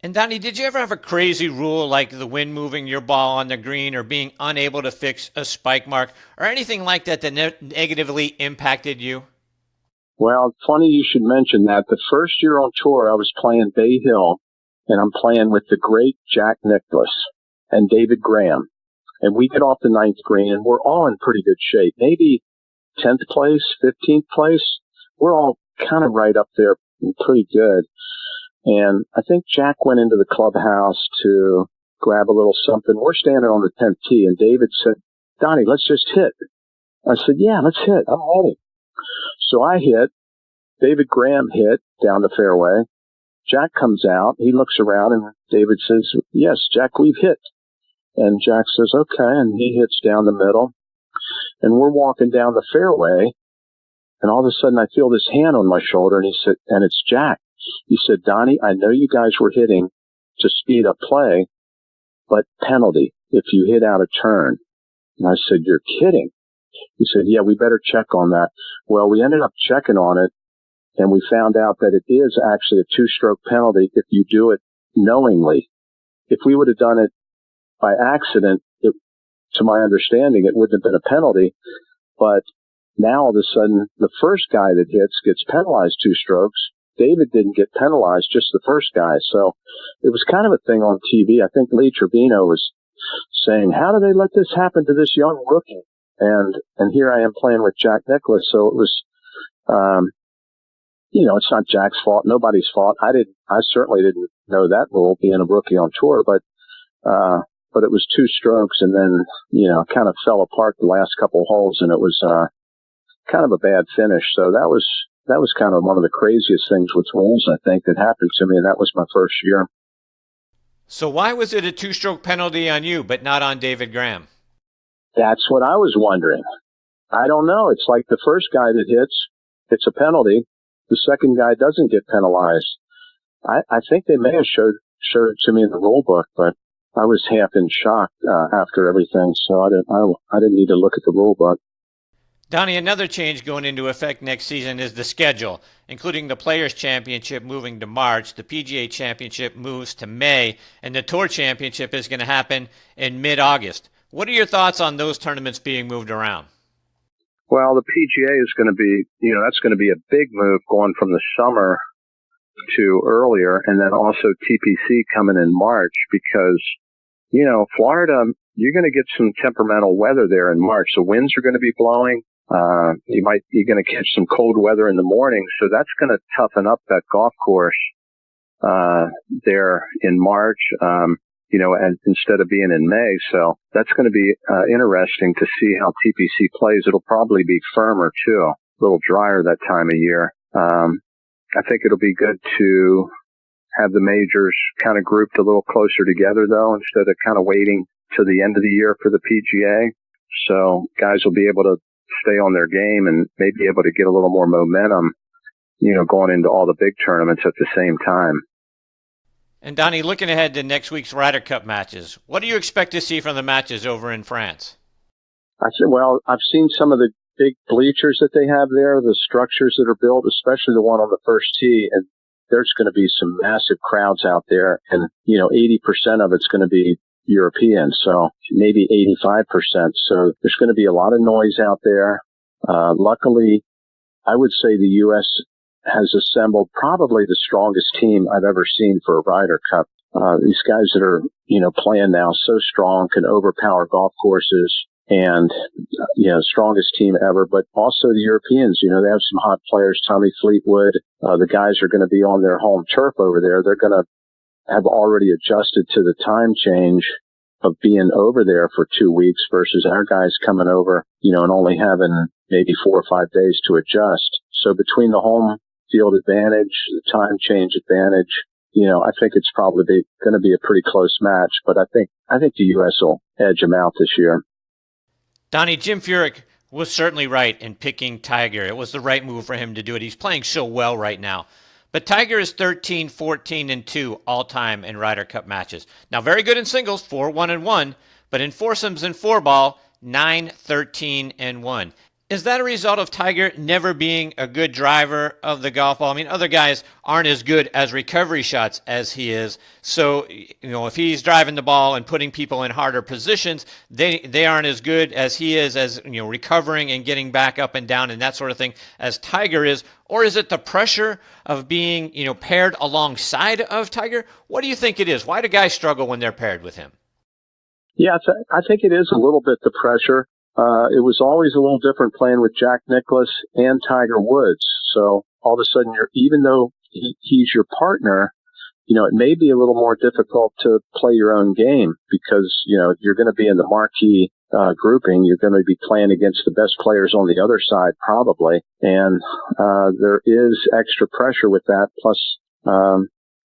And Donnie, did you ever have a crazy rule like the wind moving your ball on the green or being unable to fix a spike mark or anything like that that negatively impacted you? Well, funny you should mention that. The first year on tour, I was playing Bay Hill, and I'm playing with the great Jack Nicklaus and David Graham. And we get off the ninth green, and we're all in pretty good shape. Maybe 10th place, 15th place. We're all kind of right up there, pretty good. And I think Jack went into the clubhouse to grab a little something. We're standing on the 10th tee, and David said, "Donnie, let's just hit." I said, "Yeah, let's hit. I'm ready." So I hit. David Graham hit down the fairway. Jack comes out. He looks around, and David says, "Yes, Jack, we've hit." And Jack says, "Okay." And he hits down the middle. And we're walking down the fairway, and all of a sudden I feel this hand on my shoulder, and he said, and it's Jack. He said, "Donnie, I know you guys were hitting to speed up play, but penalty if you hit out a turn." And I said, "You're kidding." He said, "Yeah, we better check on that." Well, we ended up checking on it, and we found out that it is actually a two-stroke penalty if you do it knowingly. If we would have done it by accident, to my understanding, it wouldn't have been a penalty. But now all of a sudden, the first guy that hits gets penalized 2 strokes. David didn't get penalized, just the first guy. So it was kind of a thing on TV. I think Lee Trevino was saying, "How do they let this happen to this young rookie?" And here I am playing with Jack Nicklaus. So it was, it's not Jack's fault, nobody's fault. I certainly didn't know that rule being a rookie on tour, but it was 2 strokes, and then, kind of fell apart the last couple holes, and it was, kind of a bad finish. So that was kind of one of the craziest things with rules, I think, that happened to me, and that was my first year. So why was it a 2-stroke penalty on you, but not on David Graham? That's what I was wondering. I don't know. It's like the first guy that hits, it's a penalty. The second guy doesn't get penalized. I think they may have showed it to me in the rule book, but I was half in shock after everything, so I didn't need to look at the rule book. Donnie, another change going into effect next season is the schedule, including the Players' Championship moving to March, the PGA Championship moves to May, and the Tour Championship is going to happen in mid-August. What are your thoughts on those tournaments being moved around? Well, the PGA is going to be, that's going to be a big move going from the summer to earlier, and then also TPC coming in March because, Florida, you're going to get some temperamental weather there in March. The winds are going to be blowing. You're going to catch some cold weather in the morning. So that's going to toughen up that golf course, there in March, and instead of being in May. So that's going to be, interesting to see how TPC plays. It'll probably be firmer too, a little drier that time of year. I think it'll be good to have the majors kind of grouped a little closer together though, instead of kind of waiting to the end of the year for the PGA. So guys will be able to stay on their game and maybe able to get a little more momentum, going into all the big tournaments at the same time. And Donnie, looking ahead to next week's Ryder Cup matches, what do you expect to see from the matches over in France? I've seen some of the big bleachers that they have there, the structures that are built, especially the one on the first tee, and there's going to be some massive crowds out there, and 80% of it's going to be European, so maybe 85%. So there's going to be a lot of noise out there. Luckily, I would say the U.S. has assembled probably the strongest team I've ever seen for a Ryder Cup. These guys that are, playing now so strong, can overpower golf courses, and, strongest team ever. But also the Europeans, they have some hot players, Tommy Fleetwood. The guys are going to be on their home turf over there. They're going to have already adjusted to the time change of being over there for 2 weeks versus our guys coming over, and only having maybe 4 or 5 days to adjust. So between the home field advantage, the time change advantage, I think it's probably going to be a pretty close match, but I think the U.S. will edge them out this year. Donnie, Jim Furyk was certainly right in picking Tiger. It was the right move for him to do it. He's playing so well right now. But Tiger is 13, 14, and 2 all-time in Ryder Cup matches. Now, very good in singles, 4, 1, and 1, but in foursomes and 4-ball, 9, 13, and 1. Is that a result of Tiger never being a good driver of the golf ball? I mean, other guys aren't as good as recovery shots as he is. So, if he's driving the ball and putting people in harder positions, they aren't as good as he is as, recovering and getting back up and down and that sort of thing as Tiger is. Or is it the pressure of being, paired alongside of Tiger? What do you think it is? Why do guys struggle when they're paired with him? Yeah, I think it is a little bit the pressure. It was always a little different playing with Jack Nicklaus and Tiger Woods. So all of a sudden, even though he's your partner, it may be a little more difficult to play your own game because, you're going to be in the marquee grouping. You're going to be playing against the best players on the other side, probably. And there is extra pressure with that. Plus,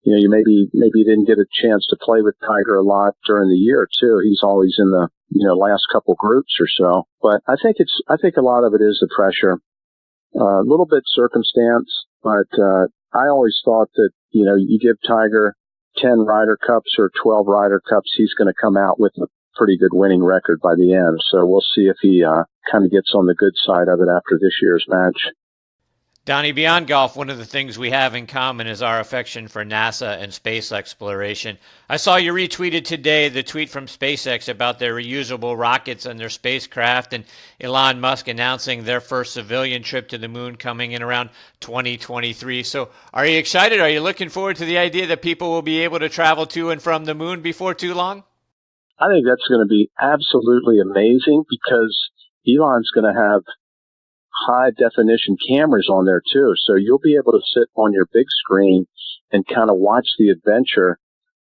you maybe didn't get a chance to play with Tiger a lot during the year too. He's always in the last couple groups or so. But I think a lot of it is the pressure, a little bit circumstance. But I always thought that you give Tiger 10 Ryder Cups or 12 Ryder Cups, he's going to come out with a pretty good winning record by the end. So we'll see if he kind of gets on the good side of it after this year's match. Donnie, beyond golf, one of the things we have in common is our affection for NASA and space exploration. I saw you retweeted today the tweet from SpaceX about their reusable rockets and their spacecraft, and Elon Musk announcing their first civilian trip to the moon coming in around 2023. So are you excited? Are you looking forward to the idea that people will be able to travel to and from the moon before too long? I think that's going to be absolutely amazing because Elon's going to have high definition cameras on there too. So you'll be able to sit on your big screen and kind of watch the adventure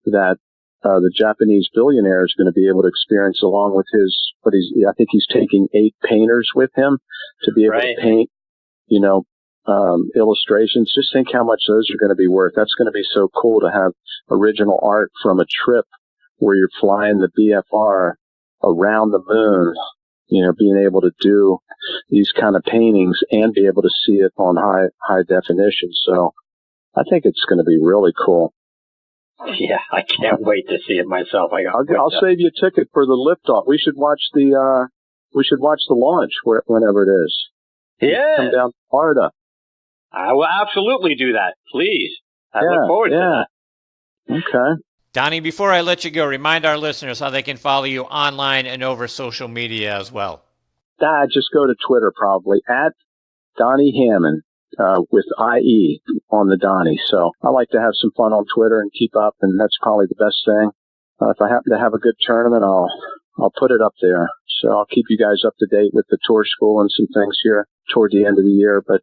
that the Japanese billionaire is going to be able to experience along with I think he's taking 8 painters with him to be able to paint, illustrations. Just think how much those are going to be worth. That's going to be so cool to have original art from a trip where you're flying the BFR around the moon, being able to do these kind of paintings and be able to see it on high definition. So I think it's going to be really cool. Yeah, I can't wait to see it myself. I'll save you a ticket for the liftoff. We should watch the launch whenever it is. Yeah. Come down to Florida. I will absolutely do that. Please. I look forward to that. Okay. Donnie, before I let you go, remind our listeners how they can follow you online and over social media as well. Just go to Twitter probably, at Donnie Hammond, with IE on the Donnie. So I like to have some fun on Twitter and keep up, and that's probably the best thing. If I happen to have a good tournament, I'll put it up there. So I'll keep you guys up to date with the tour school and some things here toward the end of the year. But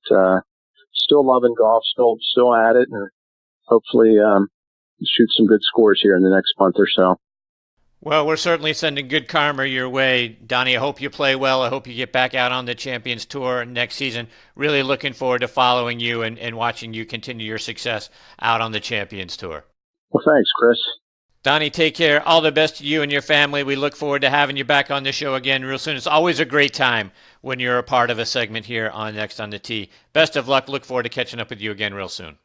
still loving golf, still at it, and hopefully shoot some good scores here in the next month or so. Well, we're certainly sending good karma your way, Donnie. I hope you play well. I hope you get back out on the Champions Tour next season. Really looking forward to following you and watching you continue your success out on the Champions Tour. Well, thanks, Chris. Donnie, take care. All the best to you and your family. We look forward to having you back on the show again real soon. It's always a great time when you're a part of a segment here on Next on the Tee. Best of luck. Look forward to catching up with you again real soon.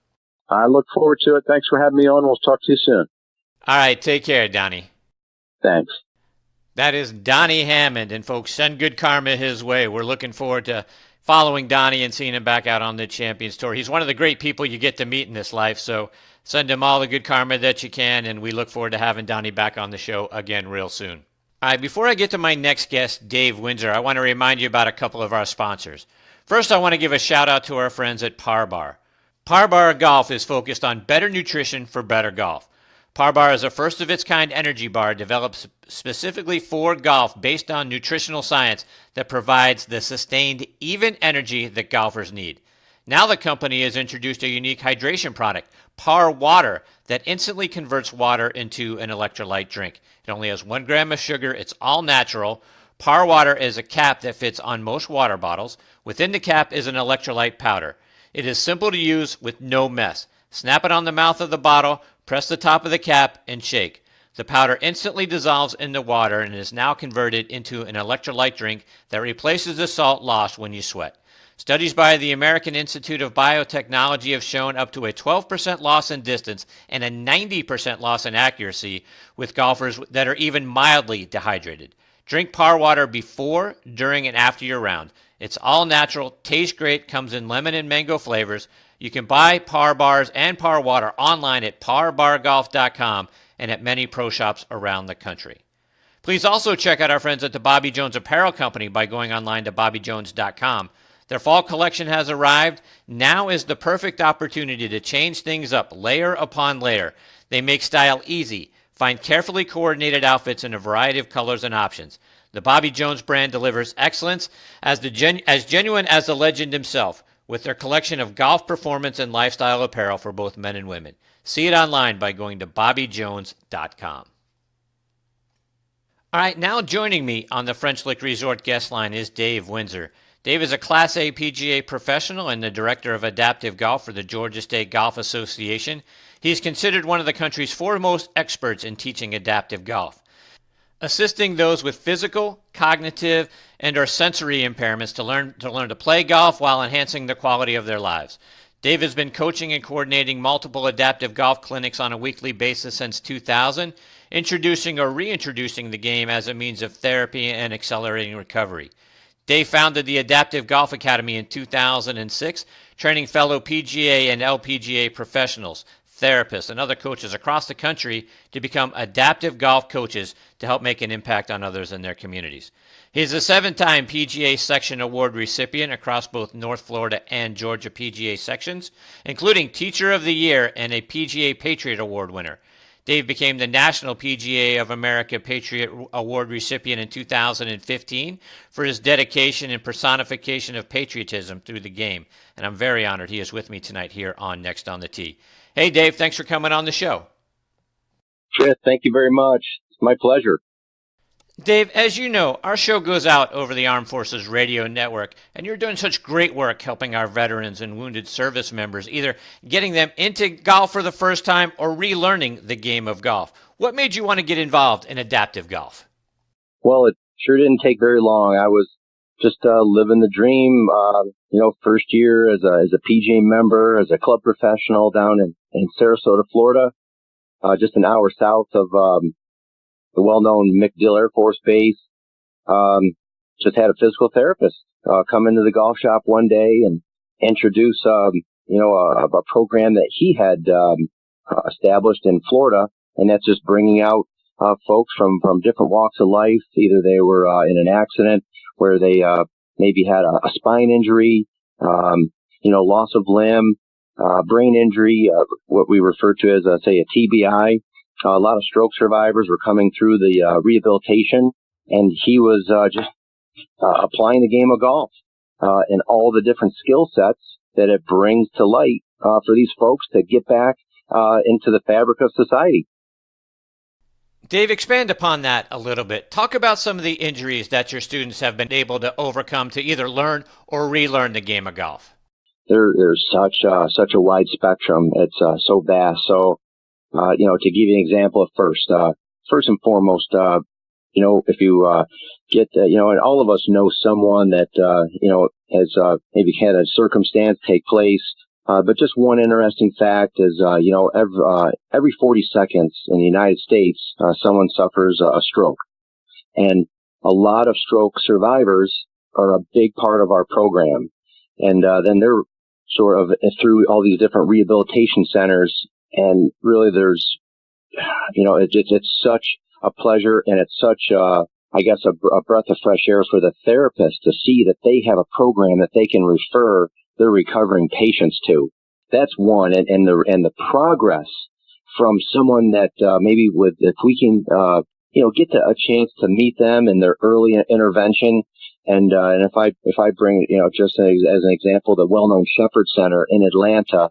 I look forward to it. Thanks for having me on. We'll talk to you soon. All right. Take care, Donnie. Thanks. That is Donnie Hammond. And folks, send good karma his way. We're looking forward to following Donnie and seeing him back out on the Champions Tour. He's one of the great people you get to meet in this life. So send him all the good karma that you can. And we look forward to having Donnie back on the show again real soon. All right. Before I get to my next guest, Dave Windsor, I want to remind you about a couple of our sponsors. First, I want to give a shout out to our friends at Par Bar. Par Bar Golf is focused on better nutrition for better golf. Par Bar is a first-of-its-kind energy bar developed specifically for golf based on nutritional science that provides the sustained, even energy that golfers need. Now the company has introduced a unique hydration product, Par Water, that instantly converts water into an electrolyte drink. It only has 1 gram of sugar. It's all natural. Par Water is a cap that fits on most water bottles. Within the cap is an electrolyte powder. It is simple to use with no mess. Snap it on the mouth of the bottle, press the top of the cap, and shake. The powder instantly dissolves in the water and is now converted into an electrolyte drink that replaces the salt lost when you sweat. Studies by the American Institute of Biotechnology have shown up to a 12% loss in distance and a 90% loss in accuracy with golfers that are even mildly dehydrated. Drink Par Water before, during, and after your round. It's all natural, tastes great, comes in lemon and mango flavors. You can buy Par Bars and Par Water online at parbargolf.com and at many pro shops around the country. Please also check out our friends at the Bobby Jones Apparel Company by going online to bobbyjones.com. Their fall collection has arrived. Now is the perfect opportunity to change things up layer upon layer. They make style easy. Find carefully coordinated outfits in a variety of colors and options. The Bobby Jones brand delivers excellence as genuine as the legend himself, with their collection of golf performance and lifestyle apparel for both men and women. See it online by going to bobbyjones.com. All right, now joining me on the French Lick Resort guest line is Dave Windsor. Dave is a Class A PGA professional and the director of adaptive golf for the Georgia State Golf Association. He's considered one of the country's foremost experts in teaching adaptive golf, assisting those with physical, cognitive, and or sensory impairments to learn to play golf while enhancing the quality of their lives. Dave has been coaching and coordinating multiple adaptive golf clinics on a weekly basis since 2000, introducing or reintroducing the game as a means of therapy and accelerating recovery. Dave founded the Adaptive Golf Academy in 2006, training fellow PGA and LPGA professionals, therapists, and other coaches across the country to become adaptive golf coaches to help make an impact on others in their communities. He's a 7-time PGA Section Award recipient across both North Florida and Georgia PGA sections, including Teacher of the Year and a PGA Patriot Award winner. Dave became the National PGA of America Patriot Award recipient in 2015 for his dedication and personification of patriotism through the game. And I'm very honored he is with me tonight here on Next on the Tee. Hey, Dave, thanks for coming on the show. Chris, thank you very much. It's my pleasure. Dave, as you know, our show goes out over the Armed Forces Radio Network, and you're doing such great work helping our veterans and wounded service members, either getting them into golf for the first time or relearning the game of golf. What made you want to get involved in adaptive golf? Well, it sure didn't take very long. I was just living the dream, first year as a PGA member, as a club professional down in Sarasota, Florida, just an hour south of the well-known MacDill Air Force Base. Just had a physical therapist come into the golf shop one day and introduce, a program that he had established in Florida, and that's just bringing out folks from different walks of life. Either they were in an accident where they maybe had a spine injury, loss of limb, brain injury, what we refer to as, say, a TBI. A lot of stroke survivors were coming through the rehabilitation, and he was just applying the game of golf and all the different skill sets that it brings to light for these folks to get back into the fabric of society. Dave, expand upon that a little bit. Talk about some of the injuries that your students have been able to overcome to either learn or relearn the game of golf. There's such a wide spectrum. It's so vast. So, to give you an example of first and foremost, if you get, and all of us know someone that, has maybe had a circumstance take place. But just one interesting fact is, every 40 seconds in the United States, someone suffers a stroke. And a lot of stroke survivors are a big part of our program. And then they're sort of through all these different rehabilitation centers. And really there's, it's such a pleasure, and it's such a breath of fresh air for the therapist to see that they have a program that they can refer their recovering patients to. That's one. And the progress from someone that, maybe if we can, get a chance to meet them in their early intervention. And if I bring, just as an example, the well-known Shepherd Center in Atlanta,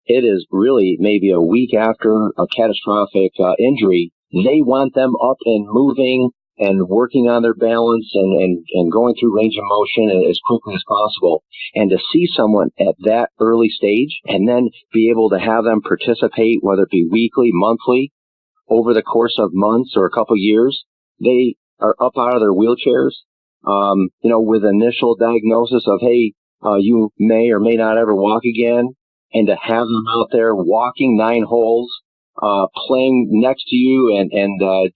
it is really maybe a week after a catastrophic injury. They want them up and moving and working on their balance and going through range of motion as quickly as possible. And to see someone at that early stage and then be able to have them participate, whether it be weekly, monthly, over the course of months or a couple of years, they are up out of their wheelchairs, with initial diagnosis of, hey, you may or may not ever walk again. And to have them out there walking 9 holes, playing next to you and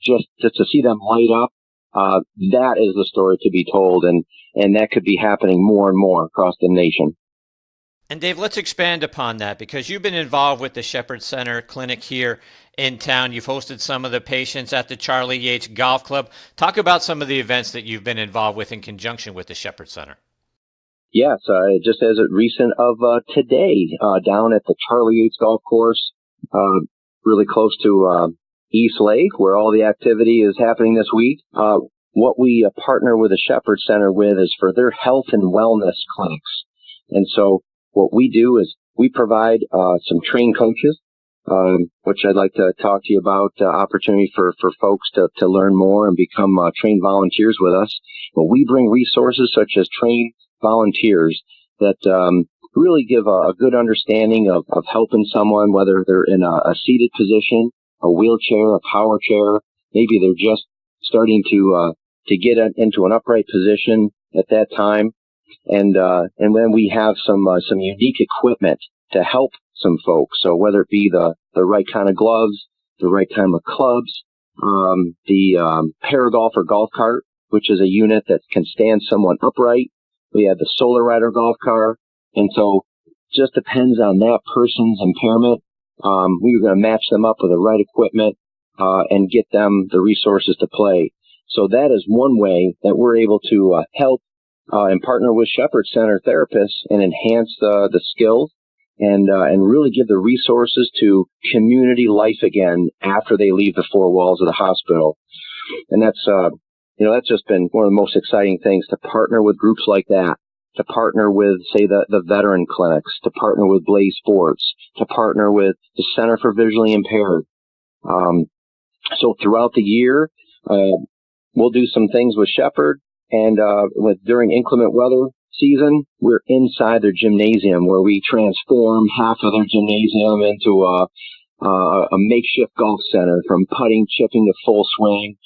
just to see them light up that is the story to be told, and that could be happening more and more across the nation. And Dave, let's expand upon that, because you've been involved with the Shepherd Center Clinic here in town. You've hosted some of the patients at the Charlie Yates Golf Club. Talk about some of the events that you've been involved with in conjunction with the Shepherd Center. Yes, just as recent of today, down at the Charlie Yates Golf Course, really close to East Lake, where all the activity is happening this week. What we partner with the Shepherd Center with is for their health and wellness clinics. And so what we do is we provide some trained coaches, which I'd like to talk to you about, opportunity for folks to learn more and become trained volunteers with us. But we bring resources such as trained volunteers that really give a good understanding of helping someone, whether they're in a seated position, a wheelchair, a power chair. Maybe they're just starting to get into an upright position at that time. And then we have some unique equipment to help some folks. So whether it be the right kind of gloves, the right kind of clubs, the Paragolfer golf cart, which is a unit that can stand someone upright. We have the Solar Rider golf car. And so just depends on that person's impairment. We were going to match them up with the right equipment and get them the resources to play. So that is one way that we're able to help and partner with Shepherd Center therapists and enhance the skills and really give the resources to community life again after they leave the four walls of the hospital. And that's just been one of the most exciting things, to partner with groups like that, to partner with, say, the veteran clinics, to partner with Blaze Sports, to partner with the Center for Visually Impaired. So throughout the year, we'll do some things with Shepherd. And during inclement weather season, we're inside their gymnasium, where we transform half of their gymnasium into a makeshift golf center, from putting, chipping to full swing,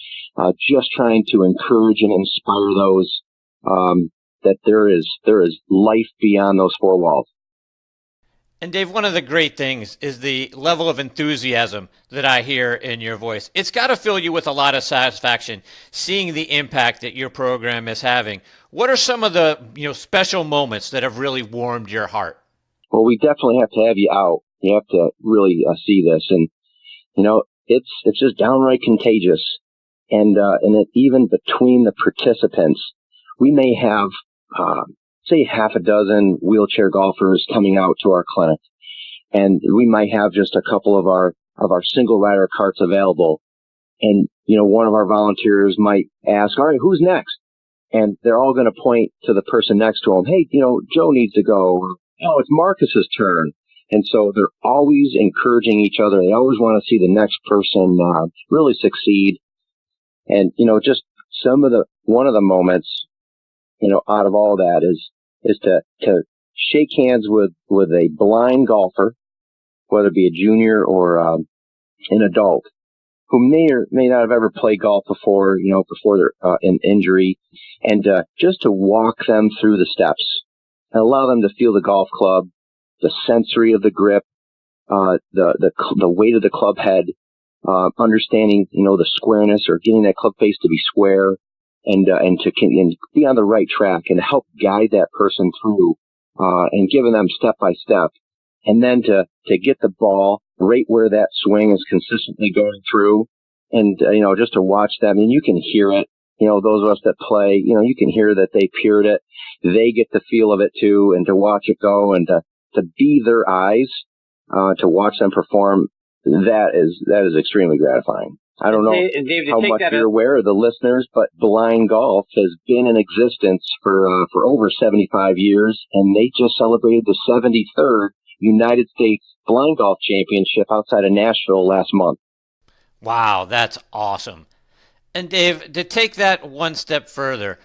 just trying to encourage and inspire those that there is life beyond those four walls. And Dave, one of the great things is the level of enthusiasm that I hear in your voice. It's got to fill you with a lot of satisfaction seeing the impact that your program is having. What are some of the special moments that have really warmed your heart? Well, we definitely have to have you out. You have to really see this, and it's just downright contagious. And even between the participants, we may have say half a dozen wheelchair golfers coming out to our clinic, and we might have just a couple of our single rider carts available. And one of our volunteers might ask, "All right, who's next?" And they're all going to point to the person next to them. "Hey, Joe needs to go." Or, "Oh, it's Marcus's turn." And so they're always encouraging each other. They always want to see the next person really succeed. And just one of the moments out of all that is to shake hands with a blind golfer, whether it be a junior or an adult, who may or may not have ever played golf before their an injury, and just to walk them through the steps and allow them to feel the golf club, the sensory of the grip, the weight of the club head, understanding the squareness, or getting that club face to be square, and to be on the right track and help guide that person through, and giving them step by step, and then to get the ball right where that swing is consistently going through, and just to watch them. And you can hear it. Those of us that play, you can hear that they peered it. They get the feel of it too, and to watch it go, and to be their eyes, to watch them perform. That is extremely gratifying. I don't know Dave, how much you're aware of the listeners, but blind golf has been in existence for over 75 years, and they just celebrated the 73rd United States Blind Golf Championship outside of Nashville last month. Wow, that's awesome. And Dave, to take that one step further,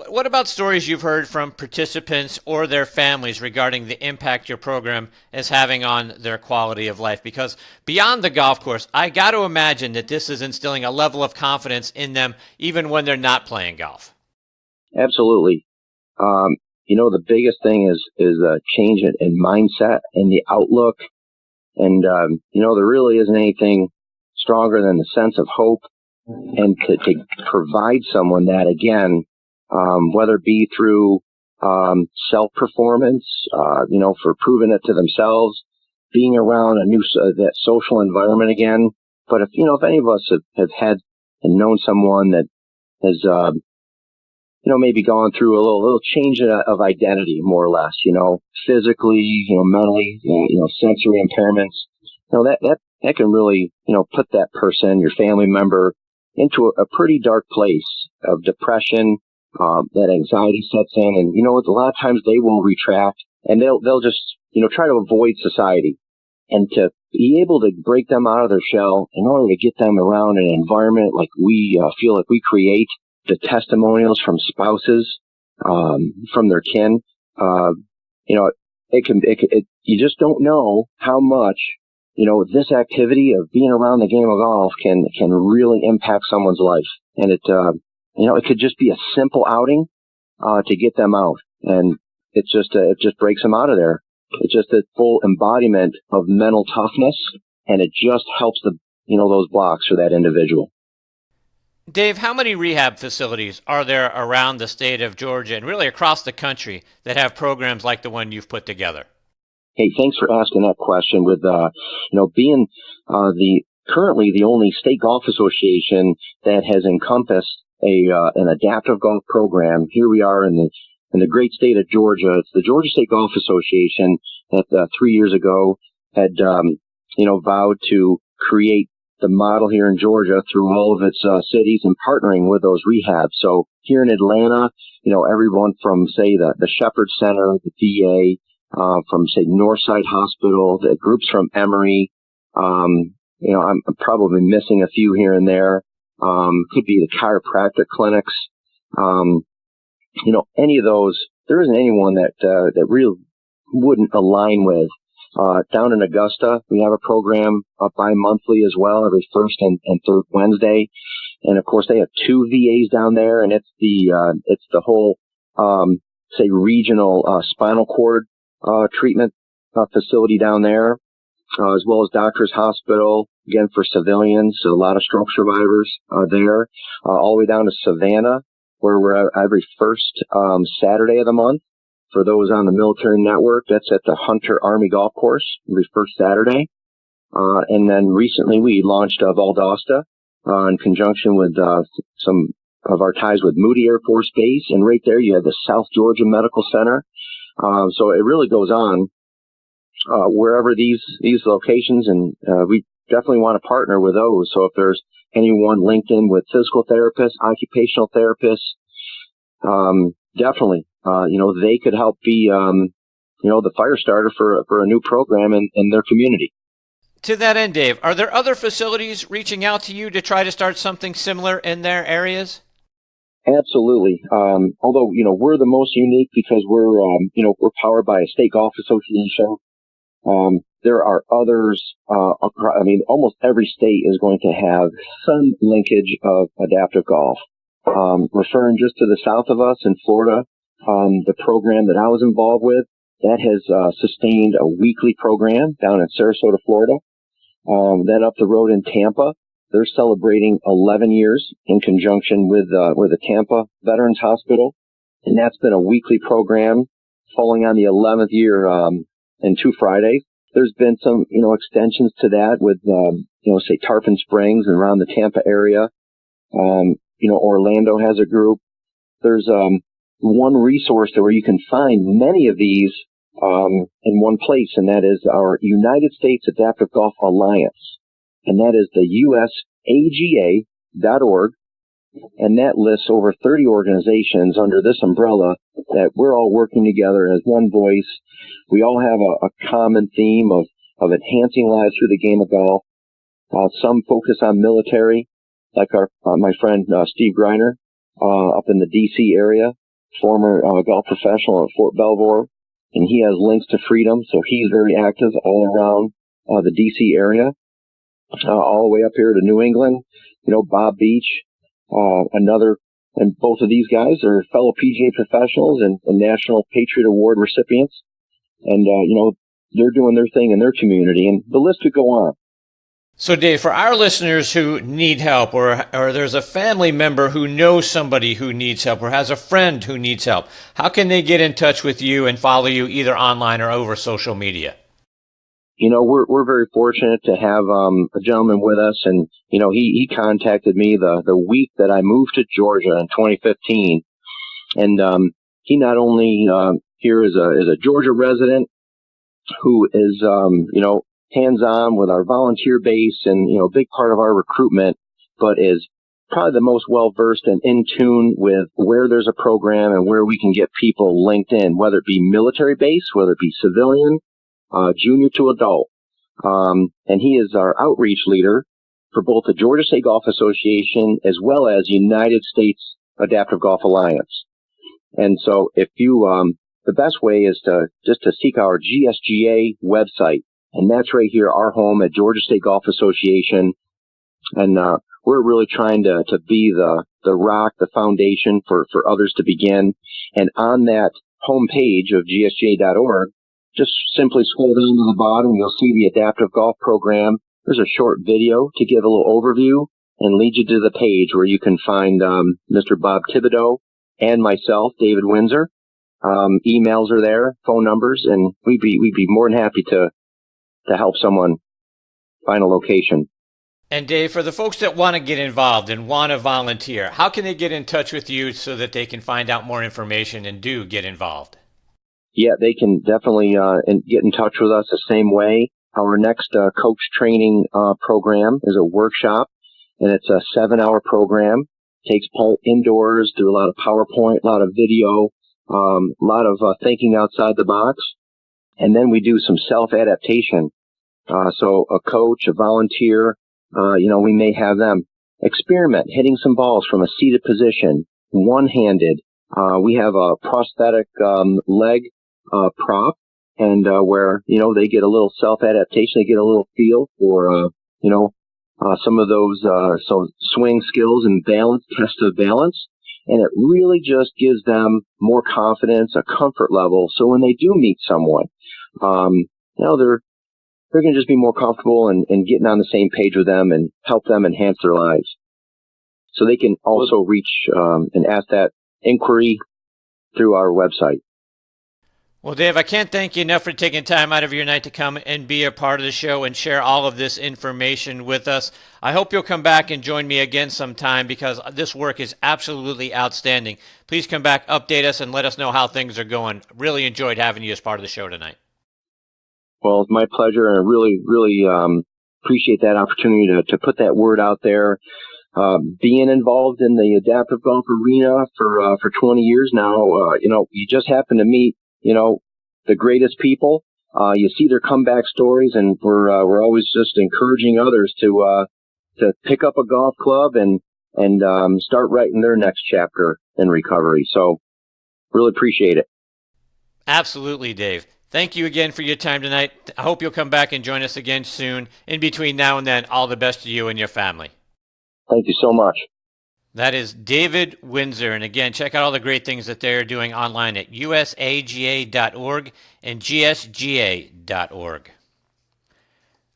what about stories you've heard from participants or their families regarding the impact your program is having on their quality of life? Because beyond the golf course, I got to imagine that this is instilling a level of confidence in them even when they're not playing golf. Absolutely. The biggest thing is a change in mindset and the outlook. And, there really isn't anything stronger than the sense of hope and to provide someone that, again, whether it be through self-performance, for proving it to themselves, being around that social environment again. But if any of us have had and known someone that has, maybe gone through a little change of identity, more or less, physically, mentally, sensory impairments, that can really, put that person, your family member, into a pretty dark place of depression. That anxiety sets in, and a lot of times they will retract, and they'll just try to avoid society. And to be able to break them out of their shell in order to get them around an environment like we feel like we create, the testimonials from spouses, from their kin, you just don't know how much this activity of being around the game of golf can really impact someone's life. And it could just be a simple outing to get them out, and it just breaks them out of there. It's just a full embodiment of mental toughness, and it just helps those blocks for that individual. Dave, how many rehab facilities are there around the state of Georgia and really across the country that have programs like the one you've put together? Hey, thanks for asking that question. With being currently the only state golf association that has encompassed an adaptive golf program. Here we are in the great state of Georgia. It's the Georgia State Golf Association that 3 years ago had vowed to create the model here in Georgia through all of its cities and partnering with those rehabs. So here in Atlanta, everyone from say the Shepherd Center, the VA, from say Northside Hospital, the groups from Emory. I'm probably missing a few here and there. Could be the chiropractic clinics. Any of those, there isn't anyone that really wouldn't align with. Down in Augusta, we have a program bi-monthly as well, every first and third Wednesday. And of course, they have 2 VAs down there, and it's the whole, say, regional spinal cord treatment facility down there, as well as Doctors Hospital, again, for civilians, so a lot of stroke survivors there, all the way down to Savannah, where we're every first Saturday of the month. For those on the military network, that's at the Hunter Army Golf Course every first Saturday. And then recently we launched Valdosta in conjunction with some of our ties with Moody Air Force Base. And right there you have the South Georgia Medical Center. So it really goes on wherever these locations, and we definitely want to partner with those. So if there's anyone linked in with physical therapists, occupational therapists, definitely, they could help be, the fire starter for a new program in their community. To that end, Dave, are there other facilities reaching out to you to try to start something similar in their areas? Absolutely. Although, we're the most unique because we're powered by a state golf association. There are others, almost every state is going to have some linkage of adaptive golf. Referring just to the south of us in Florida, the program that I was involved with, that has sustained a weekly program down in Sarasota, Florida. Then up the road in Tampa, they're celebrating 11 years in conjunction with the Tampa Veterans Hospital, and that's been a weekly program falling on the 11th year and 2 Fridays. There's been some, extensions to that with, say Tarpon Springs and around the Tampa area. Orlando has a group. There's one resource where you can find many of these in one place, and that is our United States Adaptive Golf Alliance, and that is the usaga.org, and that lists over 30 organizations under this umbrella that we're all working together as one voice. We all have a common theme of enhancing lives through the game of golf. Some focus on military, like my friend Steve Greiner up in the D.C. area, former golf professional at Fort Belvoir, and he has links to freedom, so he's very active all around the D.C. area, all the way up here to New England. Bob Beach, and both of these guys are fellow PGA professionals and National Patriot Award recipients, and they're doing their thing in their community, and the list could go on. So, Dave, for our listeners who need help, or there's a family member who knows somebody who needs help, or has a friend who needs help, how can they get in touch with you and follow you either online or over social media? We're very fortunate to have a gentleman with us, and he contacted me the week that I moved to Georgia in 2015, and he not only here is a Georgia resident who is hands-on with our volunteer base and, a big part of our recruitment, but is probably the most well-versed and in tune with where there's a program and where we can get people linked in, whether it be military base, whether it be civilian, junior to adult. And he is our outreach leader for both the Georgia State Golf Association as well as United States Adaptive Golf Alliance. And so if you, the best way is to seek our GSGA website. And that's right here, our home at Georgia State Golf Association. And we're really trying to be the rock, the foundation for others to begin. And on that homepage of gsga.org, just simply scroll down to the bottom, you'll see the Adaptive Golf Program. There's a short video to give a little overview and lead you to the page where you can find Mr. Bob Thibodeau and myself, David Windsor. Emails are there, phone numbers, and we'd be more than happy to help someone find a location. And Dave, for the folks that want to get involved and want to volunteer, how can they get in touch with you so that they can find out more information and do get involved? Yeah, they can definitely get in touch with us the same way. Our next coach training program is a workshop, and it's a 7-hour program. Takes part indoors, do a lot of PowerPoint, a lot of video, a lot of thinking outside the box. And then we do some self-adaptation. So a coach, a volunteer, we may have them experiment hitting some balls from a seated position, one-handed. We have a prosthetic leg prop, and where they get a little self-adaptation, they get a little feel for some of those swing skills and balance, test of balance, and it really just gives them more confidence, a comfort level. So when they do meet someone, they're going to just be more comfortable and getting on the same page with them and help them enhance their lives. So they can also reach and ask that inquiry through our website. Well, Dave, I can't thank you enough for taking time out of your night to come and be a part of the show and share all of this information with us. I hope you'll come back and join me again sometime because this work is absolutely outstanding. Please come back, update us, and let us know how things are going. Really enjoyed having you as part of the show tonight. Well, it's my pleasure, and I really, really appreciate that opportunity to put that word out there. Being involved in the adaptive golf arena for 20 years now, you just happen to meet the greatest people. You see their comeback stories, and we're always just encouraging others to pick up a golf club and start writing their next chapter in recovery. So really appreciate it. Absolutely, Dave. Thank you again for your time tonight. I hope you'll come back and join us again soon. In between now and then, all the best to you and your family. Thank you so much. That is David Windsor. And again, check out all the great things that they're doing online at usaga.org and gsga.org.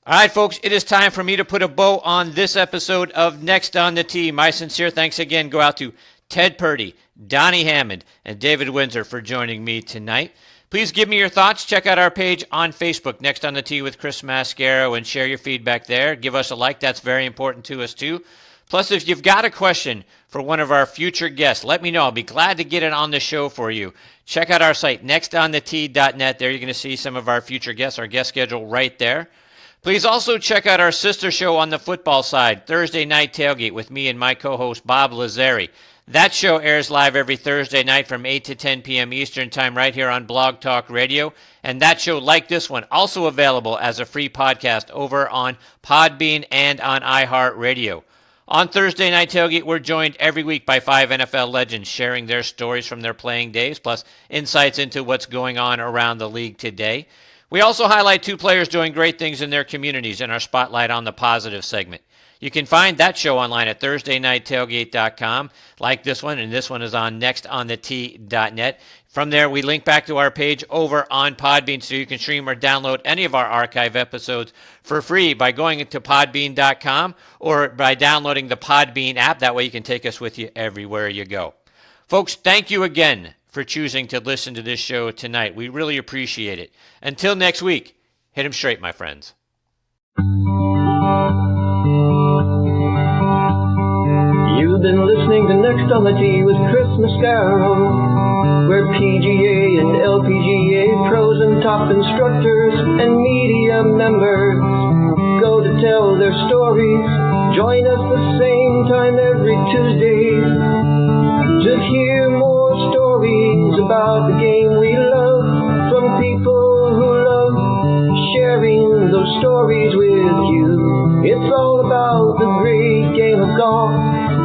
All right, folks, it is time for me to put a bow on this episode of Next on the Tee. My sincere thanks again go out to Ted Purdy, Donnie Hammond, and David Windsor for joining me tonight. Please give me your thoughts. Check out our page on Facebook, Next on the Tee with Chris Mascaro, and share your feedback there. Give us a like. That's very important to us, too. Plus, if you've got a question for one of our future guests, let me know. I'll be glad to get it on the show for you. Check out our site, nextonthetee.net. There you're going to see some of our future guests, our guest schedule right there. Please also check out our sister show on the football side, Thursday Night Tailgate, with me and my co-host, Bob Lazari. That show airs live every Thursday night from 8 to 10 p.m. Eastern Time right here on Blog Talk Radio. And that show, like this one, also available as a free podcast over on Podbean and on iHeartRadio. On Thursday Night Tailgate, we're joined every week by 5 NFL legends sharing their stories from their playing days, plus insights into what's going on around the league today. We also highlight 2 players doing great things in their communities in our Spotlight on the Positive segment. You can find that show online at ThursdayNightTailgate.com, like this one, and this one is on nextonthet.net. From there, we link back to our page over on Podbean, so you can stream or download any of our archive episodes for free by going to podbean.com or by downloading the Podbean app. That way you can take us with you everywhere you go. Folks, thank you again for choosing to listen to this show tonight. We really appreciate it. Until next week, hit 'em straight, my friends. You've been listening to Next on the Tee with Chris Mascaro, where PGA and LPGA pros and top instructors and media members go to tell their stories. Join us the same time every Tuesday to hear more stories about the game we love from people who love sharing those stories with you. It's all about the great game of golf.